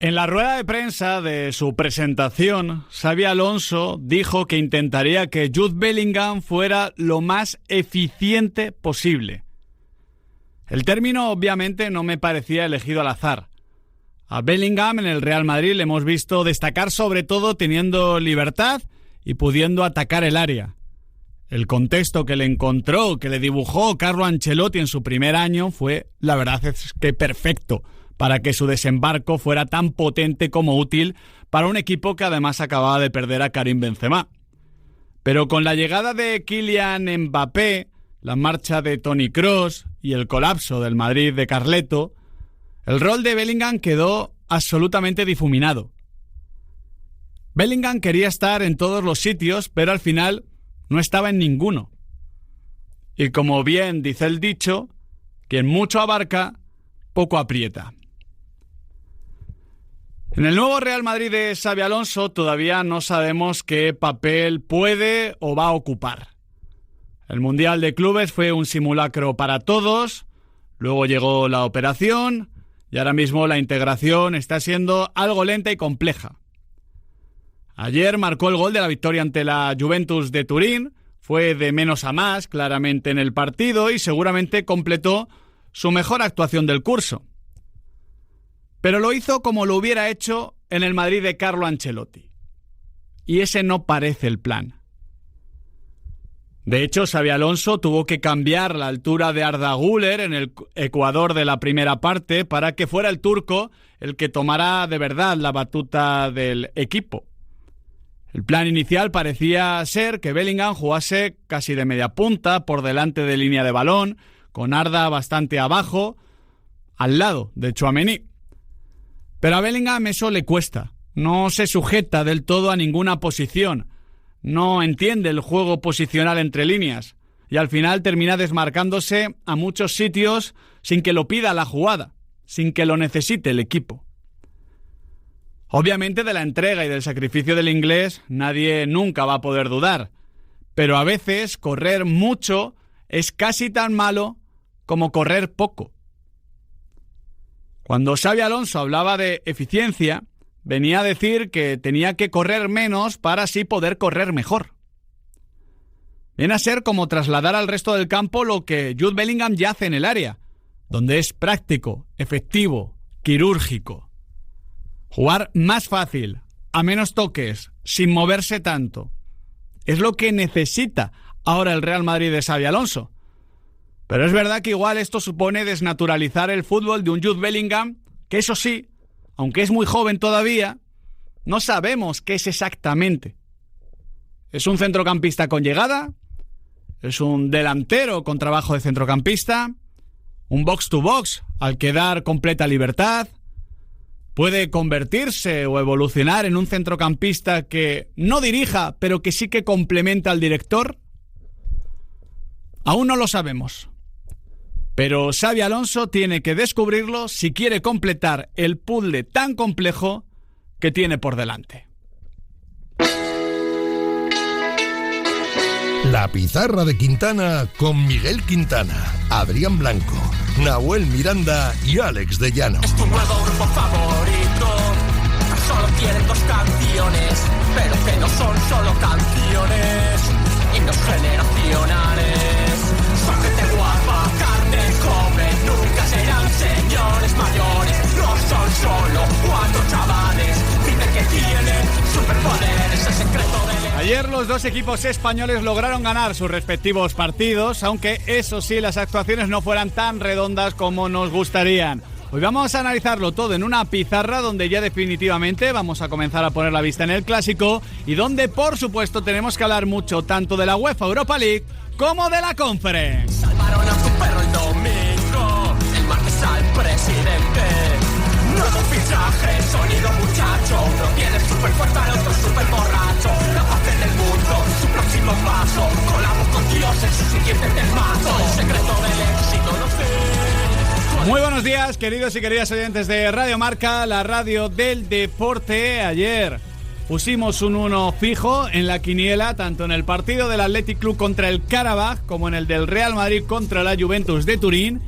En la rueda de prensa de su presentación, Xabi Alonso dijo que intentaría que Jude Bellingham fuera lo más eficiente posible. El término obviamente no me parecía elegido al azar. A Bellingham en el Real Madrid le hemos visto destacar sobre todo teniendo libertad y pudiendo atacar el área. El contexto que le encontró, que le dibujó Carlo Ancelotti en su primer año fue, la verdad es que perfecto, para que su desembarco fuera tan potente como útil para un equipo que además acababa de perder a Karim Benzema. Pero con la llegada de Kylian Mbappé, la marcha de Toni Kroos y el colapso del Madrid de Carleto, el rol de Bellingham quedó absolutamente difuminado. Bellingham quería estar en todos los sitios, pero al final no estaba en ninguno. Y como bien dice el dicho, quien mucho abarca, poco aprieta. En el nuevo Real Madrid de Xabi Alonso todavía no sabemos qué papel puede o va a ocupar. El Mundial de Clubes fue un simulacro para todos, luego llegó la operación y ahora mismo la integración está siendo algo lenta y compleja. Ayer marcó el gol de la victoria ante la Juventus de Turín, fue de menos a más claramente en el partido y seguramente completó su mejor actuación del curso. Pero lo hizo como lo hubiera hecho en el Madrid de Carlo Ancelotti. Y ese no parece el plan. De hecho, Xabi Alonso tuvo que cambiar la altura de Arda Güler en el Ecuador de la primera parte para que fuera el turco el que tomara de verdad la batuta del equipo. El plan inicial parecía ser que Bellingham jugase casi de media punta, por delante de línea de balón, con Arda bastante abajo, al lado de Tchouaméni. Pero a Bellingham eso le cuesta. No se sujeta del todo a ninguna posición. No entiende el juego posicional entre líneas. Y al final termina desmarcándose a muchos sitios sin que lo pida la jugada, sin que lo necesite el equipo. Obviamente de la entrega y del sacrificio del inglés nadie nunca va a poder dudar. Pero a veces correr mucho es casi tan malo como correr poco. Cuando Xabi Alonso hablaba de eficiencia, venía a decir que tenía que correr menos para así poder correr mejor. Viene a ser como trasladar al resto del campo lo que Jude Bellingham ya hace en el área, donde es práctico, efectivo, quirúrgico. Jugar más fácil, a menos toques, sin moverse tanto. Es lo que necesita ahora el Real Madrid de Xabi Alonso. Pero es verdad que igual esto supone desnaturalizar el fútbol de un Jude Bellingham, que eso sí, aunque es muy joven todavía, no sabemos qué es exactamente. ¿Es un centrocampista con llegada? ¿Es un delantero con trabajo de centrocampista? ¿Un box-to-box al que dar completa libertad? ¿Puede convertirse o evolucionar en un centrocampista que no dirija, pero que sí que complementa al director? Aún no lo sabemos. Pero Xabi Alonso tiene que descubrirlo si quiere completar el puzzle tan complejo que tiene por delante. La pizarra de Quintana con Miguel Quintana, Adrián Blanco, Nahuel Miranda y Alex de Llano. Es tu nuevo grupo favorito. Solo tienen 2 canciones, pero que no son solo canciones. Himnos generacionales. Son gente guapa, carne joven. Nunca serán señores mayores. No son solo 4 chavales. Dicen que tienen superpoderes. El secreto del... Ayer los 2 equipos españoles lograron ganar sus respectivos partidos, aunque eso sí, las actuaciones no fueran tan redondas como nos gustarían. Hoy vamos a analizarlo todo en una pizarra donde ya definitivamente vamos a comenzar a poner la vista en el clásico y donde por supuesto tenemos que hablar mucho tanto de la UEFA Europa League como de la Conference. Salvaron a tu perro el domingo, el martes al presidente. Nuevo fichaje, sonido muchacho. Uno tiene súper fuerte, el otro súper borracho. La paz en el mundo, su próximo paso. Colabor con Dios en su siguiente temazo. El secreto del éxito, no sé. Muy buenos días, queridos y queridas oyentes de Radio Marca, la radio del deporte. Ayer pusimos un 1 fijo en la quiniela, tanto en el partido del Athletic Club contra el Karabaj como en el del Real Madrid contra la Juventus de Turín.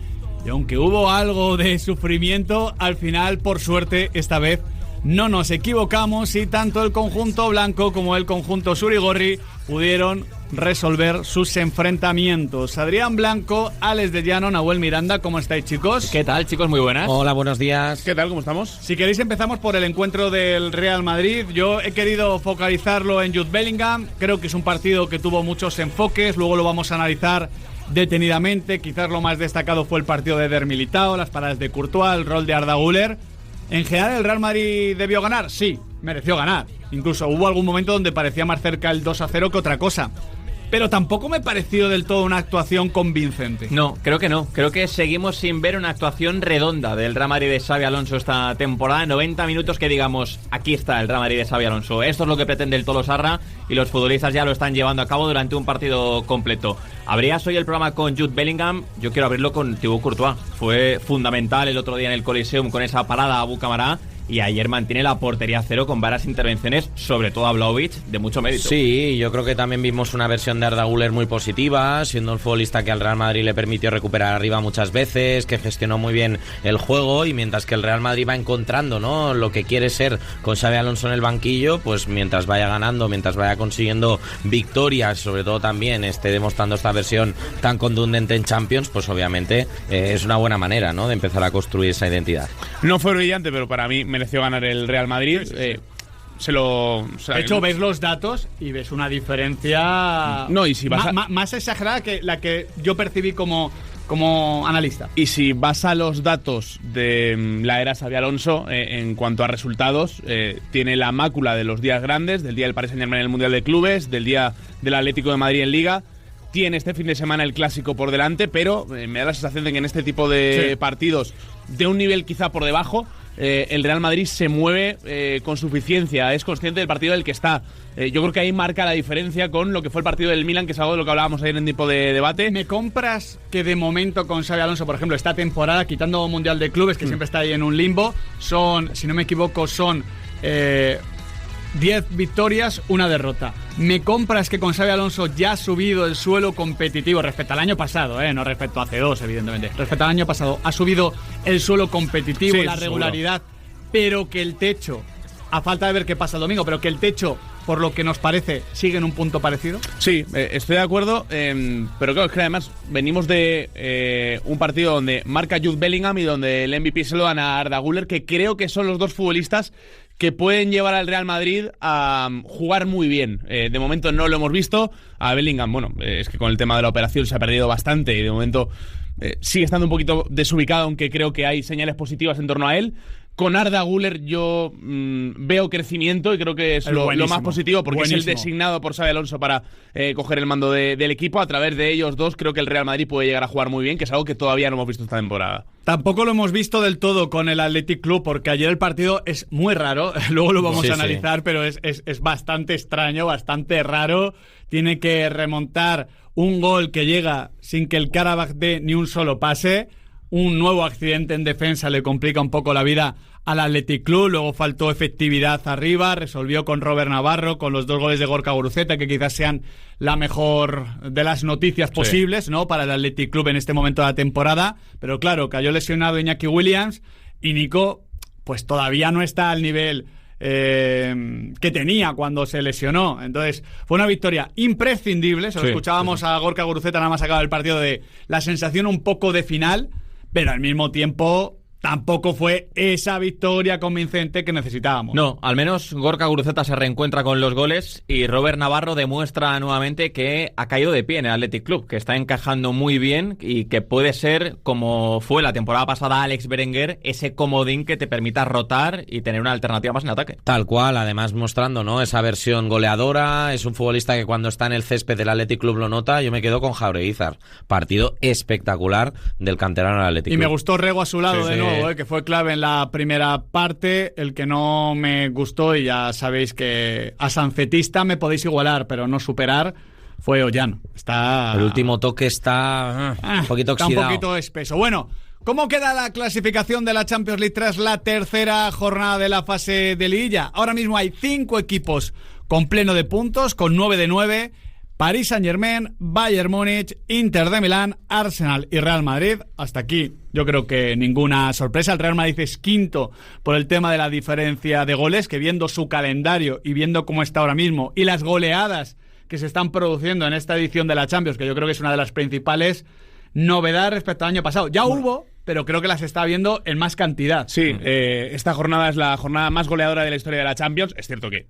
Y aunque hubo algo de sufrimiento, al final, por suerte, esta vez no nos equivocamos y tanto el conjunto blanco como el conjunto surigorri pudieron resolver sus enfrentamientos. Adrián Blanco, Alex de Llano, Nahuel Miranda, ¿cómo estáis, chicos? ¿Qué tal, chicos? Muy buenas. Hola, buenos días. ¿Qué tal? ¿Cómo estamos? Si queréis empezamos por el encuentro del Real Madrid. Yo he querido focalizarlo en Jude Bellingham. Creo que es un partido que tuvo muchos enfoques, luego lo vamos a analizar detenidamente. Quizás lo más destacado fue el partido de Eder Militao, las paradas de Courtois, el rol de Arda Güler. En general, ¿el Real Madrid debió ganar? Sí, mereció ganar. Incluso hubo algún momento donde parecía más cerca el 2-0 que otra cosa. Pero tampoco me pareció del todo una actuación convincente. No. Creo que seguimos sin ver una actuación redonda del Real Madrid de Xabi Alonso esta temporada. 90 minutos que digamos, aquí está el Real Madrid de Xabi Alonso. Esto es lo que pretende el Tolosarra y los futbolistas ya lo están llevando a cabo durante un partido completo. Abrías hoy el programa con Jude Bellingham, yo quiero abrirlo con Thibaut Courtois. Fue fundamental el otro día en el Coliseum con esa parada a Abu Camará. Y ayer mantiene la portería cero con varias intervenciones, sobre todo a Vlahovic, de mucho mérito. Sí, yo creo que también vimos una versión de Arda Güler muy positiva, siendo el futbolista que al Real Madrid le permitió recuperar arriba muchas veces, que gestionó muy bien el juego, y mientras que el Real Madrid va encontrando, ¿no?, lo que quiere ser con Xabi Alonso en el banquillo, pues mientras vaya ganando, mientras vaya consiguiendo victorias, sobre todo también esté demostrando esta versión tan contundente en Champions, pues obviamente es una buena manera, ¿no?, de empezar a construir esa identidad. No fue brillante, pero para mí mereció ganar el Real Madrid. De hecho, ves los datos y ves una diferencia más exagerada que la que yo percibí como analista. Y si vas a los datos de la era Xabi Alonso, en cuanto a resultados, tiene la mácula de los días grandes, del día del Paris Saint-Germain en el Mundial de Clubes, del día del Atlético de Madrid en Liga. Tiene este fin de semana el Clásico por delante, pero me da la sensación de que en este tipo de partidos, de un nivel quizá por debajo, el Real Madrid se mueve con suficiencia, es consciente del partido del que está. Yo creo que ahí marca la diferencia con lo que fue el partido del Milan, que es algo de lo que hablábamos ayer en tiempo de debate. ¿Me compras que de momento con Xabi Alonso, por ejemplo, esta temporada, quitando Mundial de Clubes, que siempre está ahí en un limbo, si no me equivoco, son 10 victorias, una derrota? ¿Me compras que con Xabi Alonso ya ha subido el suelo competitivo respecto al año pasado, no respecto a hace 2, evidentemente, respecto al año pasado, ha subido el suelo competitivo, sí, la regularidad, pero que el techo, a falta de ver qué pasa el domingo, pero que el techo, por lo que nos parece, sigue en un punto parecido? Sí, estoy de acuerdo, pero claro, es que además venimos de un partido donde marca Jude Bellingham y donde el MVP se lo dan a Arda Güler, que creo que son los dos futbolistas que pueden llevar al Real Madrid a jugar muy bien. De momento no lo hemos visto. A Bellingham, bueno, es que con el tema de la operación se ha perdido bastante y de momento sigue estando un poquito desubicado, aunque creo que hay señales positivas en torno a él. Con Arda Güler yo veo crecimiento y creo que es lo más positivo, porque es el designado por Xabi Alonso para coger el mando del equipo. A través de ellos dos creo que el Real Madrid puede llegar a jugar muy bien, que es algo que todavía no hemos visto esta temporada. Tampoco lo hemos visto del todo con el Athletic Club, porque ayer el partido es muy raro, luego lo vamos a analizar, pero es bastante extraño, bastante raro. Tiene que remontar un gol que llega sin que el Karabakh dé ni un solo pase. Un nuevo accidente en defensa le complica un poco la vida al Athletic Club. Luego faltó efectividad arriba, resolvió con Robert Navarro, con los 2 goles de Gorka Guruceta, que quizás sean la mejor de las noticias posibles, ¿no?, para el Athletic Club en este momento de la temporada. Pero claro, cayó lesionado Iñaki Williams y Nico pues todavía no está al nivel que tenía cuando se lesionó. Entonces fue una victoria imprescindible. Se lo escuchábamos a Gorka Guruceta nada más acaba el partido, de la sensación un poco de final, pero al mismo tiempo tampoco fue esa victoria convincente que necesitábamos. No, al menos Gorka Guruceta se reencuentra con los goles y Robert Navarro demuestra nuevamente que ha caído de pie en el Athletic Club, que está encajando muy bien y que puede ser, como fue la temporada pasada Alex Berenguer, ese comodín que te permita rotar y tener una alternativa más en ataque. Tal cual, además mostrando, ¿no?, esa versión goleadora. Es un futbolista que cuando está en el césped del Athletic Club lo nota. Yo me quedo con Jauregui. Partido espectacular del canterano del Athletic Club. Y me gustó Rego a su lado de nuevo, que fue clave en la primera parte. El que no me gustó, y ya sabéis que a sancetista me podéis igualar, pero no superar, fue Ollán. El último toque está un poquito oxidado. Está un poquito espeso. Bueno, ¿cómo queda la clasificación de la Champions League tras la tercera jornada de la fase de liguilla? Ahora mismo hay 5 equipos con pleno de puntos, con 9 de 9. Paris Saint-Germain, Bayern Múnich, Inter de Milán, Arsenal y Real Madrid. Hasta aquí yo creo que ninguna sorpresa. El Real Madrid es quinto por el tema de la diferencia de goles, que viendo su calendario y viendo cómo está ahora mismo y las goleadas que se están produciendo en esta edición de la Champions, que yo creo que es una de las principales novedades respecto al año pasado. Ya hubo, pero creo que las está viendo en más cantidad. Sí, esta jornada es la jornada más goleadora de la historia de la Champions. Es cierto que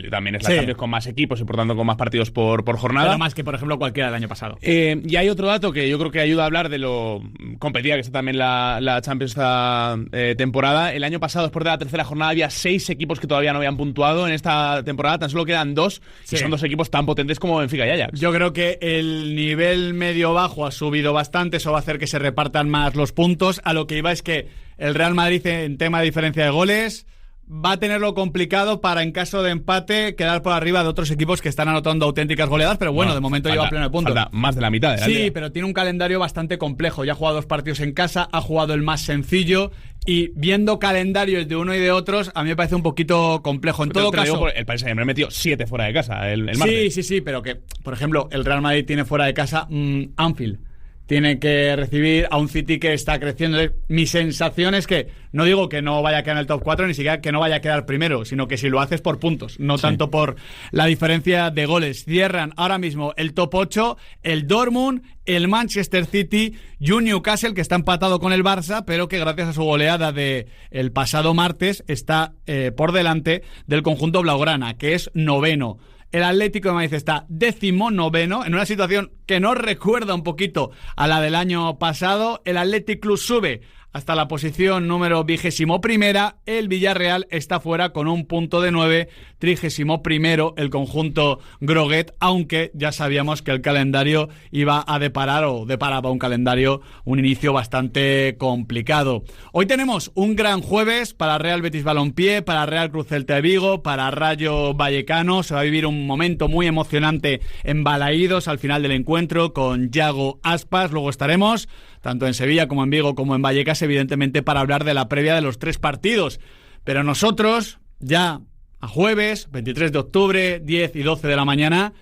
también es la Champions con más equipos y por tanto con más partidos por jornada. Pero más que, por ejemplo, cualquiera del año pasado. Y hay otro dato que yo creo que ayuda a hablar de lo competida que está también la Champions esta temporada. El año pasado, después de la tercera jornada, había 6 equipos que todavía no habían puntuado. En esta temporada tan solo quedan 2, y son 2 equipos tan potentes como Benfica y Ajax. Yo creo que el nivel medio-bajo ha subido bastante. Eso va a hacer que se repartan más los puntos. A lo que iba es que el Real Madrid, en tema de diferencia de goles, va a tenerlo complicado para, en caso de empate, quedar por arriba de otros equipos que están anotando auténticas goleadas, pero bueno, de momento lleva pleno de puntos. Falta más de la mitad de la liga. Sí, pero tiene un calendario bastante complejo. Ya ha jugado 2 partidos en casa, ha jugado el más sencillo, y viendo calendarios de uno y de otros, a mí me parece un poquito complejo. En todo caso, el Paris Saint-Germain metió 7 fuera de casa el martes. Sí, pero que, por ejemplo, el Real Madrid tiene fuera de casa Anfield. Tiene que recibir a un City que está creciendo. Mi sensación es que, no digo que no vaya a quedar en el top 4, ni siquiera que no vaya a quedar primero, sino que si lo haces por puntos, no tanto por la diferencia de goles. Cierran ahora mismo el top 8, el Dortmund, el Manchester City y un Newcastle que está empatado con el Barça, pero que gracias a su goleada de el pasado martes está por delante del conjunto blaugrana, que es noveno. El Atlético de Madrid está 19º, en una situación que nos recuerda un poquito a la del año pasado. El Athletic Club sube hasta la posición número 21ª. El Villarreal está fuera con un punto de 9, 31º el conjunto groguet, aunque ya sabíamos que el calendario iba a deparar, o deparaba un calendario, un inicio bastante complicado. Hoy tenemos un gran jueves para Real Betis Balompié, para Real Cruz Celta de Vigo, para Rayo Vallecano. Se va a vivir un momento muy emocionante en Balaídos al final del encuentro con Yago Aspas. Luego estaremos tanto en Sevilla como en Vigo como en Vallecas, evidentemente, para hablar de la previa de los 3 partidos. Pero nosotros, ya a jueves, 23 de octubre, 10 y 12 de la mañana,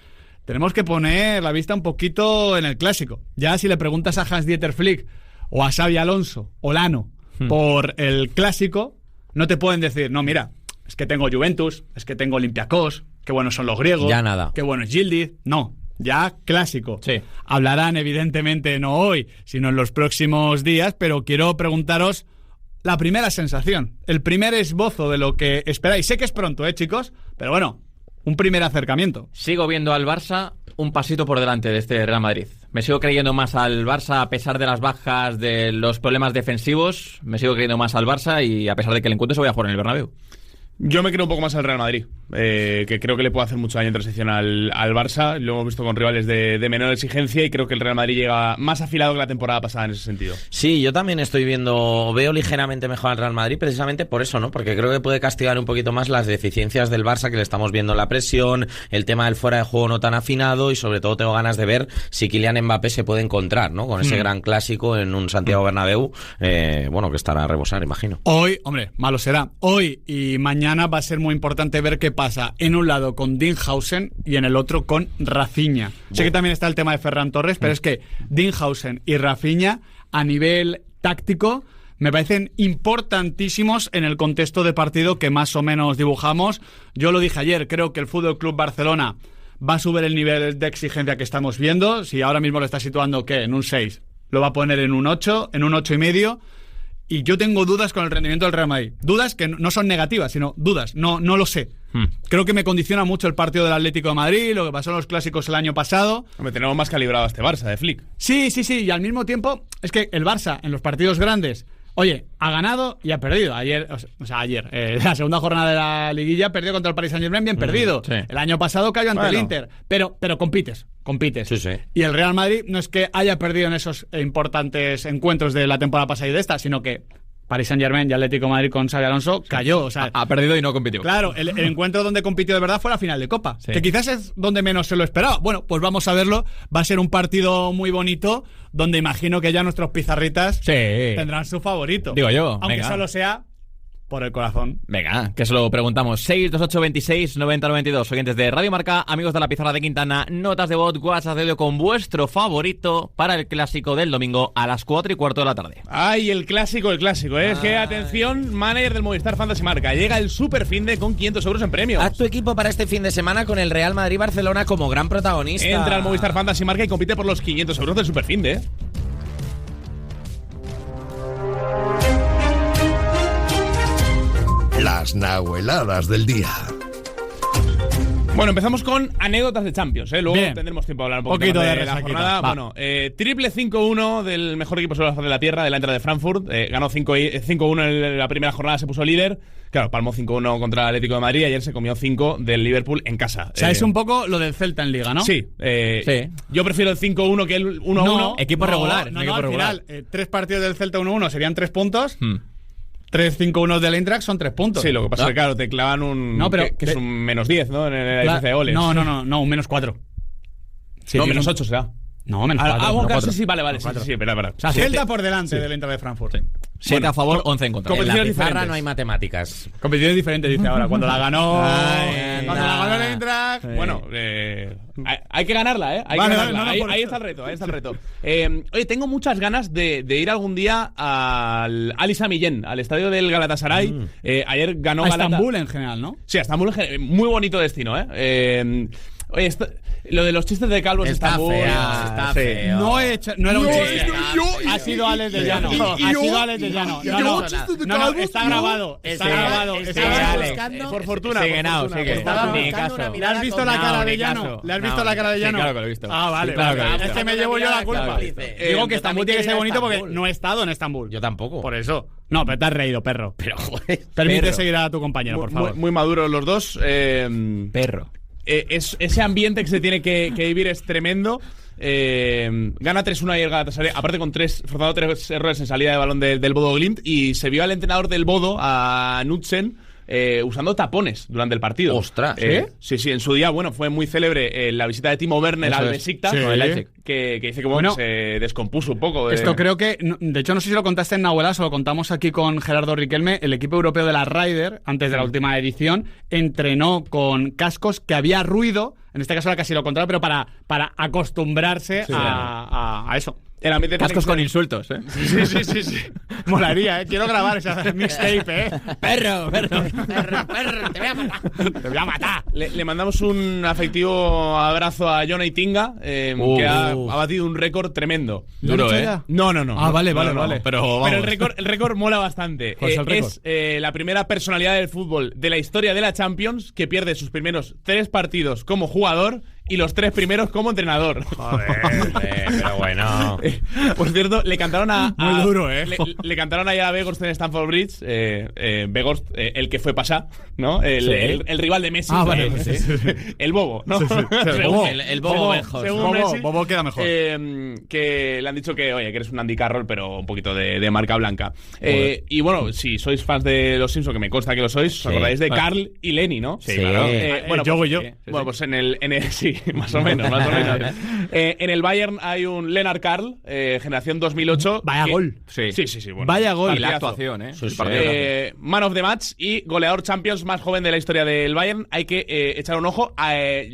tenemos que poner la vista un poquito en el clásico. Ya si le preguntas a Hans-Dieter Flick o a Xabi Alonso o Lano por el clásico, no te pueden decir, no, mira, es que tengo Juventus, es que tengo Olympiacos, qué buenos son los griegos, ya nada, qué bueno es Yildiz. No, ya clásico. Sí. Hablarán evidentemente no hoy, sino en los próximos días, pero quiero preguntaros la primera sensación, el primer esbozo de lo que esperáis. Sé que es pronto, chicos, pero bueno, un primer acercamiento. Sigo viendo al Barça un pasito por delante de este Real Madrid. Me sigo creyendo más al Barça a pesar de las bajas, de los problemas defensivos. Me sigo creyendo más al Barça, y a pesar de que el encuentro se vaya a jugar en el Bernabéu. Yo me creo un poco más al Real Madrid, que creo que le puede hacer mucho daño en transición al Barça. Lo hemos visto con rivales de menor exigencia, y creo que el Real Madrid llega más afilado que la temporada pasada en ese sentido. Sí, yo también veo ligeramente mejor al Real Madrid, precisamente por eso, ¿no? Porque creo que puede castigar un poquito más las deficiencias del Barça, que le estamos viendo en la presión, el tema del fuera de juego no tan afinado, y sobre todo tengo ganas de ver si Kylian Mbappé se puede encontrar, ¿no? Con ese gran clásico en un Santiago Bernabéu, bueno, que estará a rebosar, imagino. Hoy, hombre, malo será. Hoy y mañana va a ser muy importante ver qué pasa en un lado con Dinghausen y en el otro con Rafinha. Sé que también está el tema de Ferran Torres, pero es que Dinghausen y Rafinha, a nivel táctico, me parecen importantísimos en el contexto de partido que más o menos dibujamos. Yo lo dije ayer, creo que el Fútbol Club Barcelona va a subir el nivel de exigencia que estamos viendo. Si ahora mismo lo está situando, ¿qué? En un 6, lo va a poner en un 8, en un 8,5. Y yo tengo dudas con el rendimiento del Real Madrid. Dudas que no son negativas, sino dudas. No lo sé. Creo que me condiciona mucho el partido del Atlético de Madrid, lo que pasó en los clásicos el año pasado. Hombre, tenemos más calibrado a este Barça de Flick. Sí. Y al mismo tiempo, es que el Barça, en los partidos grandes, oye, ha ganado y ha perdido. Ayer, la segunda jornada de la liguilla perdió contra el Paris Saint-Germain, bien perdido. Sí. El año pasado cayó ante el Inter. Pero compites. Sí. Y el Real Madrid no es que haya perdido en esos importantes encuentros de la temporada pasada y de esta, sino que Paris Saint-Germain y Atlético de Madrid con Xabi Alonso cayó. O sea, ha perdido y no compitió. Claro, el encuentro donde compitió de verdad fue la final de Copa, que quizás es donde menos se lo esperaba. Bueno, pues vamos a verlo. Va a ser un partido muy bonito, donde imagino que ya nuestros pizarritas tendrán su favorito. Digo yo, aunque venga. solo sea por el corazón. Venga, que se lo preguntamos. 628 26 90 92. Oyentes de Radio Marca, amigos de la Pizarra de Quintana, notas de voz, WhatsApp de audio con vuestro favorito para el clásico del domingo a las 4:15 de la tarde. Ay, el clásico, Es que, atención, manager del Movistar Fantasy Marca. Llega el Superfinde con 500 euros en premios. Haz tu equipo para este fin de semana con el Real Madrid-Barcelona como gran protagonista. Entra al Movistar Fantasy Marca y compite por los 500 euros del Superfinde. Las nahueladas del día. Bueno, empezamos con anécdotas de Champions, ¿eh? Luego Bien. tendremos tiempo de hablar un poquito Poquito más de de la resaquita. jornada. Va. Bueno, triple 5-1 del mejor equipo sobre la faz de la tierra, de la Eintracht de Frankfurt. Ganó 5-1 en la primera jornada, se puso líder. Claro, palmó 5-1 contra el Atlético de Madrid. Ayer se comió 5 del Liverpool en casa. O sea, es un poco lo del Celta en Liga, ¿no? Sí, Sí. Yo prefiero el 5-1 que el 1-1. No, Equipo regular, No, equipo al regular. final, 3 partidos del Celta 1-1 serían 3 puntos. 3-5-1 del Eintracht son 3 puntos. Sí, lo que pasa es que, claro, te clavan un. No, pero que es un menos 10, ¿no? En la diferencia de goles. No, un menos 4. Sí, no, tienes menos un- 8 será. No, menos 4. Ah, bueno, claro, cuatro. sí, vale. Sí, verdad. O sea, Celta por delante del Eintracht de Frankfurt. 7 a favor, 11 en contra. En la competiciones pizarra diferentes. no hay matemáticas. Competiciones diferentes, dice ahora. Cuando la ganó. Ay, cuando la ganó el Eintracht. Bueno, hay que ganarla, ¿eh? Hay Vale, que vale, ganarla. no, por Ahí eso. está el reto. Oye, tengo muchas ganas de ir algún día al Ali Sami Yen, al estadio del Galatasaray. Ayer ganó A Galata. Estambul en general, ¿no? Sí, a Estambul, muy bonito destino, ¿eh? Oye, lo de los chistes de calvos de Está Estambul. está sí. feo. No he hecho. No era un chiste. yo- Ha sido Alex de Llano. y Ha yo- sido Alex de Llano. yo- No, chistes de no, calvos, está yo- grabado. Está Sí, grabado. sí, Está sí, grabado. Alex. Por fortuna. Sigue, por Nao, fortuna, sigue. por Estaba fortuna. Ni buscando caso. una ¿Le has visto la No, cara ni de Llano? caso. ¿Le has visto No, la cara de sí, Llano? claro que lo he visto. Ah, vale. Sí, claro que lo he Es visto. que me llevo yo la culpa. Claro que lo he visto. Digo que Yo Estambul también tiene que quiero ser ir a bonito porque Estambul. no he estado en Estambul. Yo tampoco. Por eso. No, pero te has reído, perro. Pero, joder. Permite perro. seguir a tu compañero, por favor. Muy maduros los dos. Perro. Ese ambiente que se tiene que vivir es tremendo. Gana 3-1 ayer Galatasaray, aparte con forzando 3 errores en salida de balón del Bodo Glimt, y se vio al entrenador del Bodo, a Knudsen, usando tapones durante el partido. Ostras, Sí, en su día, bueno, fue muy célebre la visita de Timo Werner Eso al es. Besiktas, Sí. con el Leipzig, que dice que bueno, Bueno, se descompuso un poco. Esto creo que, de hecho no sé si lo contaste en Nahuelas o lo contamos aquí con Gerardo Riquelme, el equipo europeo de la Ryder, antes de la última edición, entrenó con cascos que había ruido, en este caso era casi lo contrario, pero para acostumbrarse a eso. El ambiente tiene Cascos que con ser- insultos, ¿eh? Sí. Molaría, quiero grabar esa mixtape, Perro, te voy a matar. Te voy a matar. Le mandamos un afectivo abrazo a Jonah Itinga, que ha batido un récord tremendo. Duro, ¿eh? No. Ah, vale. Pero vamos. el récord mola bastante. ¿Cuál es el récord? Es la primera personalidad del fútbol de la historia de la Champions que pierde sus primeros 3 partidos como jugador y los 3 primeros como entrenador. Pero bueno. Por cierto, le cantaron a Muy duro, ¿eh? Le cantaron ayer a Weghorst en Stamford Bridge. Weghorst, el que fue pasar, ¿no? El rival de Messi. Ah, vale, El bobo, ¿no? Bobo. El Bobo Weghorst. según Messi, Bobo queda mejor. que le han dicho que, oye, que eres un Andy Carroll, pero un poquito de marca blanca. Y bueno, si sois fans de Los Simpsons, que me consta que lo sois, os acordáis de Carl y Lenny, ¿no? Sí, claro. Bueno, yo pues, y yo. Bueno, pues en el sí, más o menos. En el Bayern hay un Lennart Carl, generación 2008. Vaya que- gol. Sí. Bueno, Vaya gol. Y la partidazo. actuación, ¿eh? Sí, El sí. partidazo. Man of the Match y goleador Champions más joven de la historia del Bayern. Hay que echar un ojo.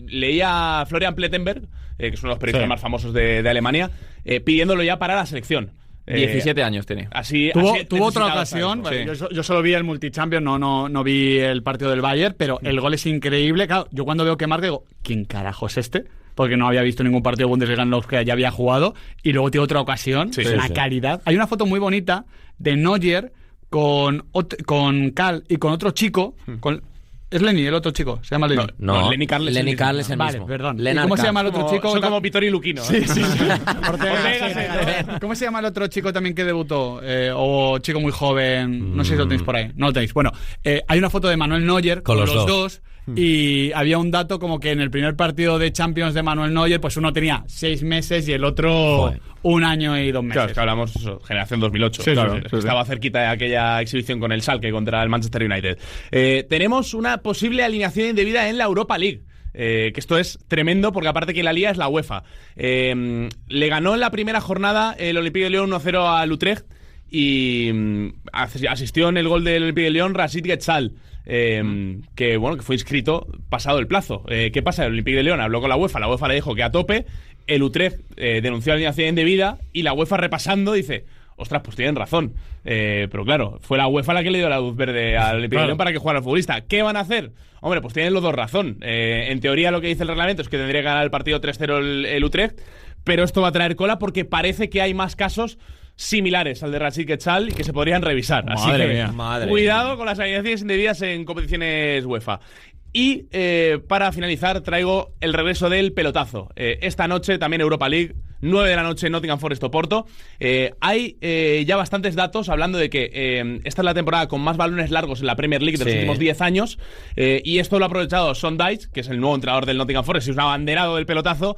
Leía a Florian Plettenberg, que es uno de los periodistas más famosos de Alemania, pidiéndolo ya para la selección. 17 años tiene. Así Tuvo así otra necesitaba ocasión, estar, ¿no? yo solo vi el Multichampions, no vi el partido del Bayern, pero el gol es increíble. Claro, yo cuando veo que marca digo, ¿quién carajo es este? Porque no había visto ningún partido de Bundesliga en los que ya había jugado. Y luego tiene otra ocasión, la calidad. Hay una foto muy bonita de Neuer con Karl y con otro chico. Es Lenny, el otro chico, se llama Lenny. No, Lenny Carl es el mismo. Carl es el Vale, mismo. perdón. Lennart ¿Y cómo se Carl. llama el otro chico? Son como Vittorio y Luquino. ¿eh? Sí. Ortega, Ortega. ¿Cómo se llama el otro chico también que debutó? O chico muy joven, no sé si lo tenéis por ahí. No lo tenéis. Bueno, hay una foto de Manuel Neuer con los dos. Y había un dato como que en el primer partido de Champions de Manuel Neuer, pues uno tenía 6 meses y el otro 1 año y 2 meses. Claro, es que hablamos eso, generación 2008. Sí, claro, sí. estaba cerquita de aquella exhibición con el Schalke contra el Manchester United. Tenemos una posible alineación indebida en la Europa League. Que esto es tremendo porque aparte que la lía es la UEFA. Le ganó en la primera jornada el Olympique de Lyon 1-0 al Utrecht. y asistió en el gol del Olympique de Lyon Rachid Guetzal, que fue inscrito pasado el plazo. ¿Qué pasa? El Olympique de Lyon habló con la UEFA le dijo que a tope. El Utrecht denunció la alineación indebida y la UEFA, repasando, dice: ostras, pues tienen razón. Pero claro, fue la UEFA la que le dio la luz verde al Olympique de Lyon para que jugara al futbolista. ¿Qué van a hacer? Hombre, pues tienen los dos razón. En teoría, lo que dice el reglamento es que tendría que ganar el partido 3-0 el Utrecht, pero esto va a traer cola porque parece que hay más casos similares al de Rachid Guetzal y que se podrían revisar. Así que cuidado con las alineaciones indebidas en competiciones UEFA. Y para finalizar traigo el regreso del pelotazo. Esta noche también Europa League, 9 de la noche, Nottingham Forest Oporto. Hay ya bastantes datos hablando de que esta es la temporada con más balones largos en la Premier League de los últimos 10 años. Y esto lo ha aprovechado Sean Dyche, que es el nuevo entrenador del Nottingham Forest y es un abanderado del pelotazo,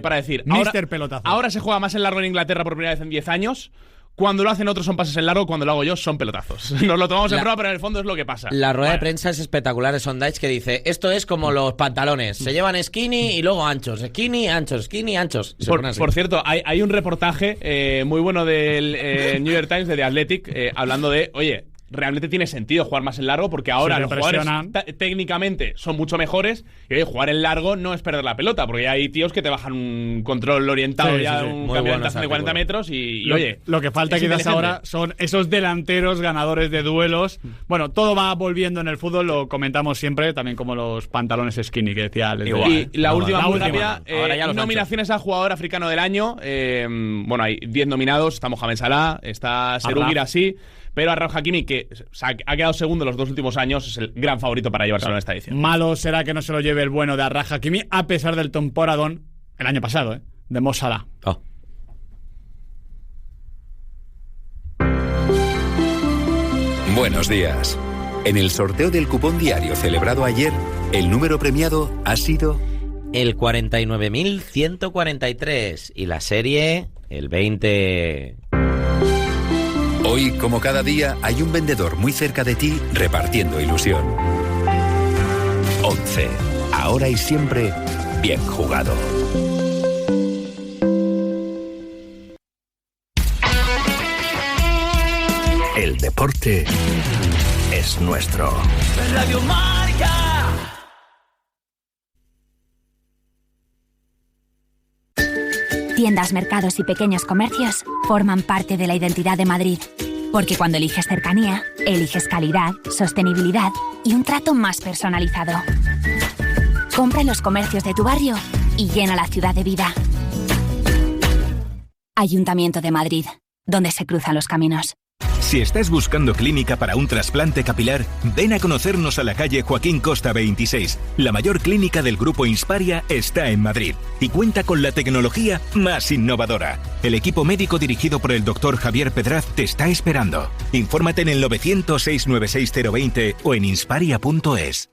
para decir: Mister Pelotazo. Ahora se juega más en largo en Inglaterra por primera vez en 10 años. Cuando lo hacen otros son pases en largo, cuando lo hago yo son pelotazos. Nos lo tomamos en prueba, pero en el fondo es lo que pasa. La rueda de prensa es espectacular de Sean Dyche, que dice: esto es como los pantalones, se llevan skinny y luego anchos, skinny, anchos, skinny, anchos. Por cierto, hay un reportaje muy bueno del New York Times, de The Athletic, hablando de, oye, realmente tiene sentido jugar más en largo porque ahora los jugadores técnicamente son mucho mejores y oye, jugar en largo no es perder la pelota, porque hay tíos que te bajan un control orientado un cambio de orientación de 40 metros y oye, lo que falta quizás ahora son esos delanteros ganadores de duelos. Bueno, todo va volviendo en el fútbol, lo comentamos siempre, también como los pantalones skinny que decía Alex. Y la última muy rápida, nominaciones a jugador africano del año. Hay 10 nominados, está Mohamed Salah, está Serhou Guirassy, pero Achraf Hakimi, que ha quedado segundo en los 2 últimos años, es el gran favorito para llevárselo en esta edición. Malo será que no se lo lleve el bueno de Achraf Hakimi, a pesar del temporadón el año pasado, de Mo Salah. Buenos días. En el sorteo del cupón diario celebrado ayer, el número premiado ha sido el 49.143 y la serie el 20. Hoy, como cada día, hay un vendedor muy cerca de ti repartiendo ilusión. 11. Ahora y siempre, bien jugado. El deporte es nuestro. Radio Marca. Tiendas, mercados y pequeños comercios forman parte de la identidad de Madrid. Porque cuando eliges cercanía, eliges calidad, sostenibilidad y un trato más personalizado. Compra en los comercios de tu barrio y llena la ciudad de vida. Ayuntamiento de Madrid, donde se cruzan los caminos. Si estás buscando clínica para un trasplante capilar, ven a conocernos a la calle Joaquín Costa 26. La mayor clínica del grupo Insparia está en Madrid y cuenta con la tecnología más innovadora. El equipo médico dirigido por el Dr. Javier Pedraz te está esperando. Infórmate en el 900-696-020 o en insparia.es.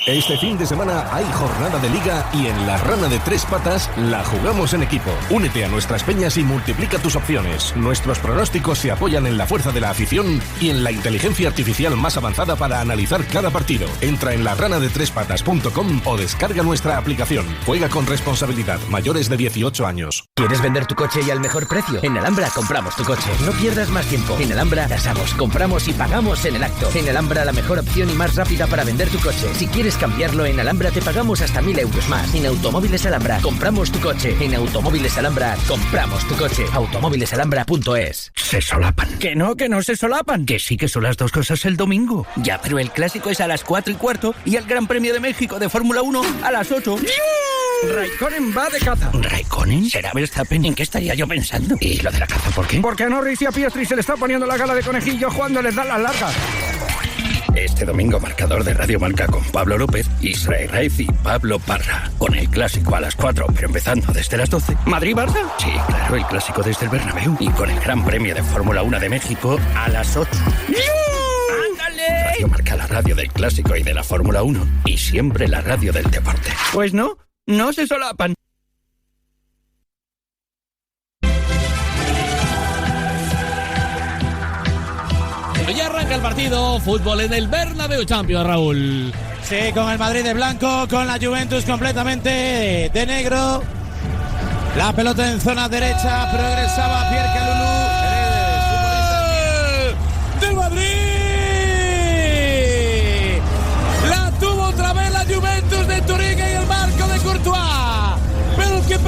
Este fin de semana hay jornada de Liga y en La Rana de Tres Patas la jugamos en equipo. Únete a nuestras peñas y multiplica tus opciones. Nuestros pronósticos se apoyan en la fuerza de la afición y en la inteligencia artificial más avanzada para analizar cada partido. Entra en laranadeTresPatas.com o descarga nuestra aplicación. Juega con responsabilidad. Mayores de 18 años. ¿Quieres vender tu coche y al mejor precio? En Alhambra compramos tu coche. No pierdas más tiempo. En Alhambra tasamos, compramos y pagamos en el acto. En Alhambra la mejor opción y más rápida para vender tu coche. Si quieres cambiarlo en Alhambra te pagamos hasta 1.000 euros más. En Automóviles Alhambra compramos tu coche. En Automóviles Alhambra compramos tu coche. Automóvilesalhambra.es. Se solapan. Que no se solapan. Que sí que son las dos cosas el domingo. Ya, pero el clásico es a las 4:15 y el Gran Premio de México de Fórmula 1 a las 8. Raikkonen va de caza. ¿Raikkonen? ¿Será Verstappen? ¿En qué estaría yo pensando? ¿Y lo de la caza por qué? Porque a Norris y a Piastri se le está poniendo la gala de conejillo cuando les dan las largas. Este domingo marcador de Radio Marca con Pablo López, Israel Raiz y Pablo Parra. Con el clásico a las 4, pero empezando desde las 12. ¿Madrid-Barça? Sí, claro, el clásico desde el Bernabéu. Y con el Gran Premio de Fórmula 1 de México a las 8. ¡Ándale! Radio Marca, la radio del clásico y de la Fórmula 1. Y siempre la radio del deporte. Pues no se solapan. Ya arranca el partido, fútbol en el Bernabéu Champions, Raúl. Sí, con el Madrid de blanco, con la Juventus completamente de negro. La pelota en zona derecha, progresaba Pierre Kalulu, el futbolista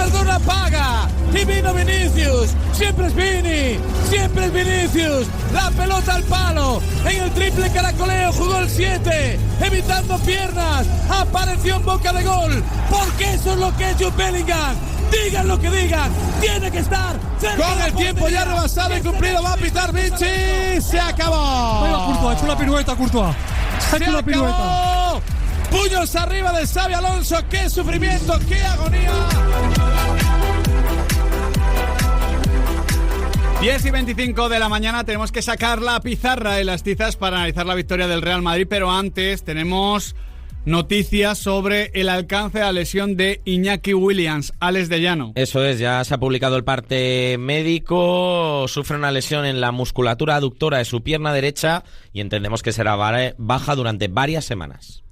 perdona paga. Y vino Vinicius. Siempre es Vini. Siempre es Vinicius. La pelota al palo. En el triple caracoleo jugó el 7. Evitando piernas. Apareció en boca de gol. Porque eso es lo que es Jude Bellingham. Digan lo que digan. Tiene que estar cerca. Con el tiempo ya rebasado y cumplido. Va a pitar Vichy. Se acabó. Venga, Courtois. Ha hecho la pirueta, Courtois. Se acabó. Puños arriba de Xabi Alonso. ¡Qué sufrimiento! ¡Qué agonía! 10:25 de la mañana. Tenemos que sacar la pizarra y las tizas para analizar la victoria del Real Madrid. Pero antes tenemos noticias sobre el alcance de la lesión de Iñaki Williams. Alex de Llano. Eso es, ya se ha publicado el parte médico. Sufre una lesión en la musculatura aductora de su pierna derecha y entendemos que será baja durante varias semanas.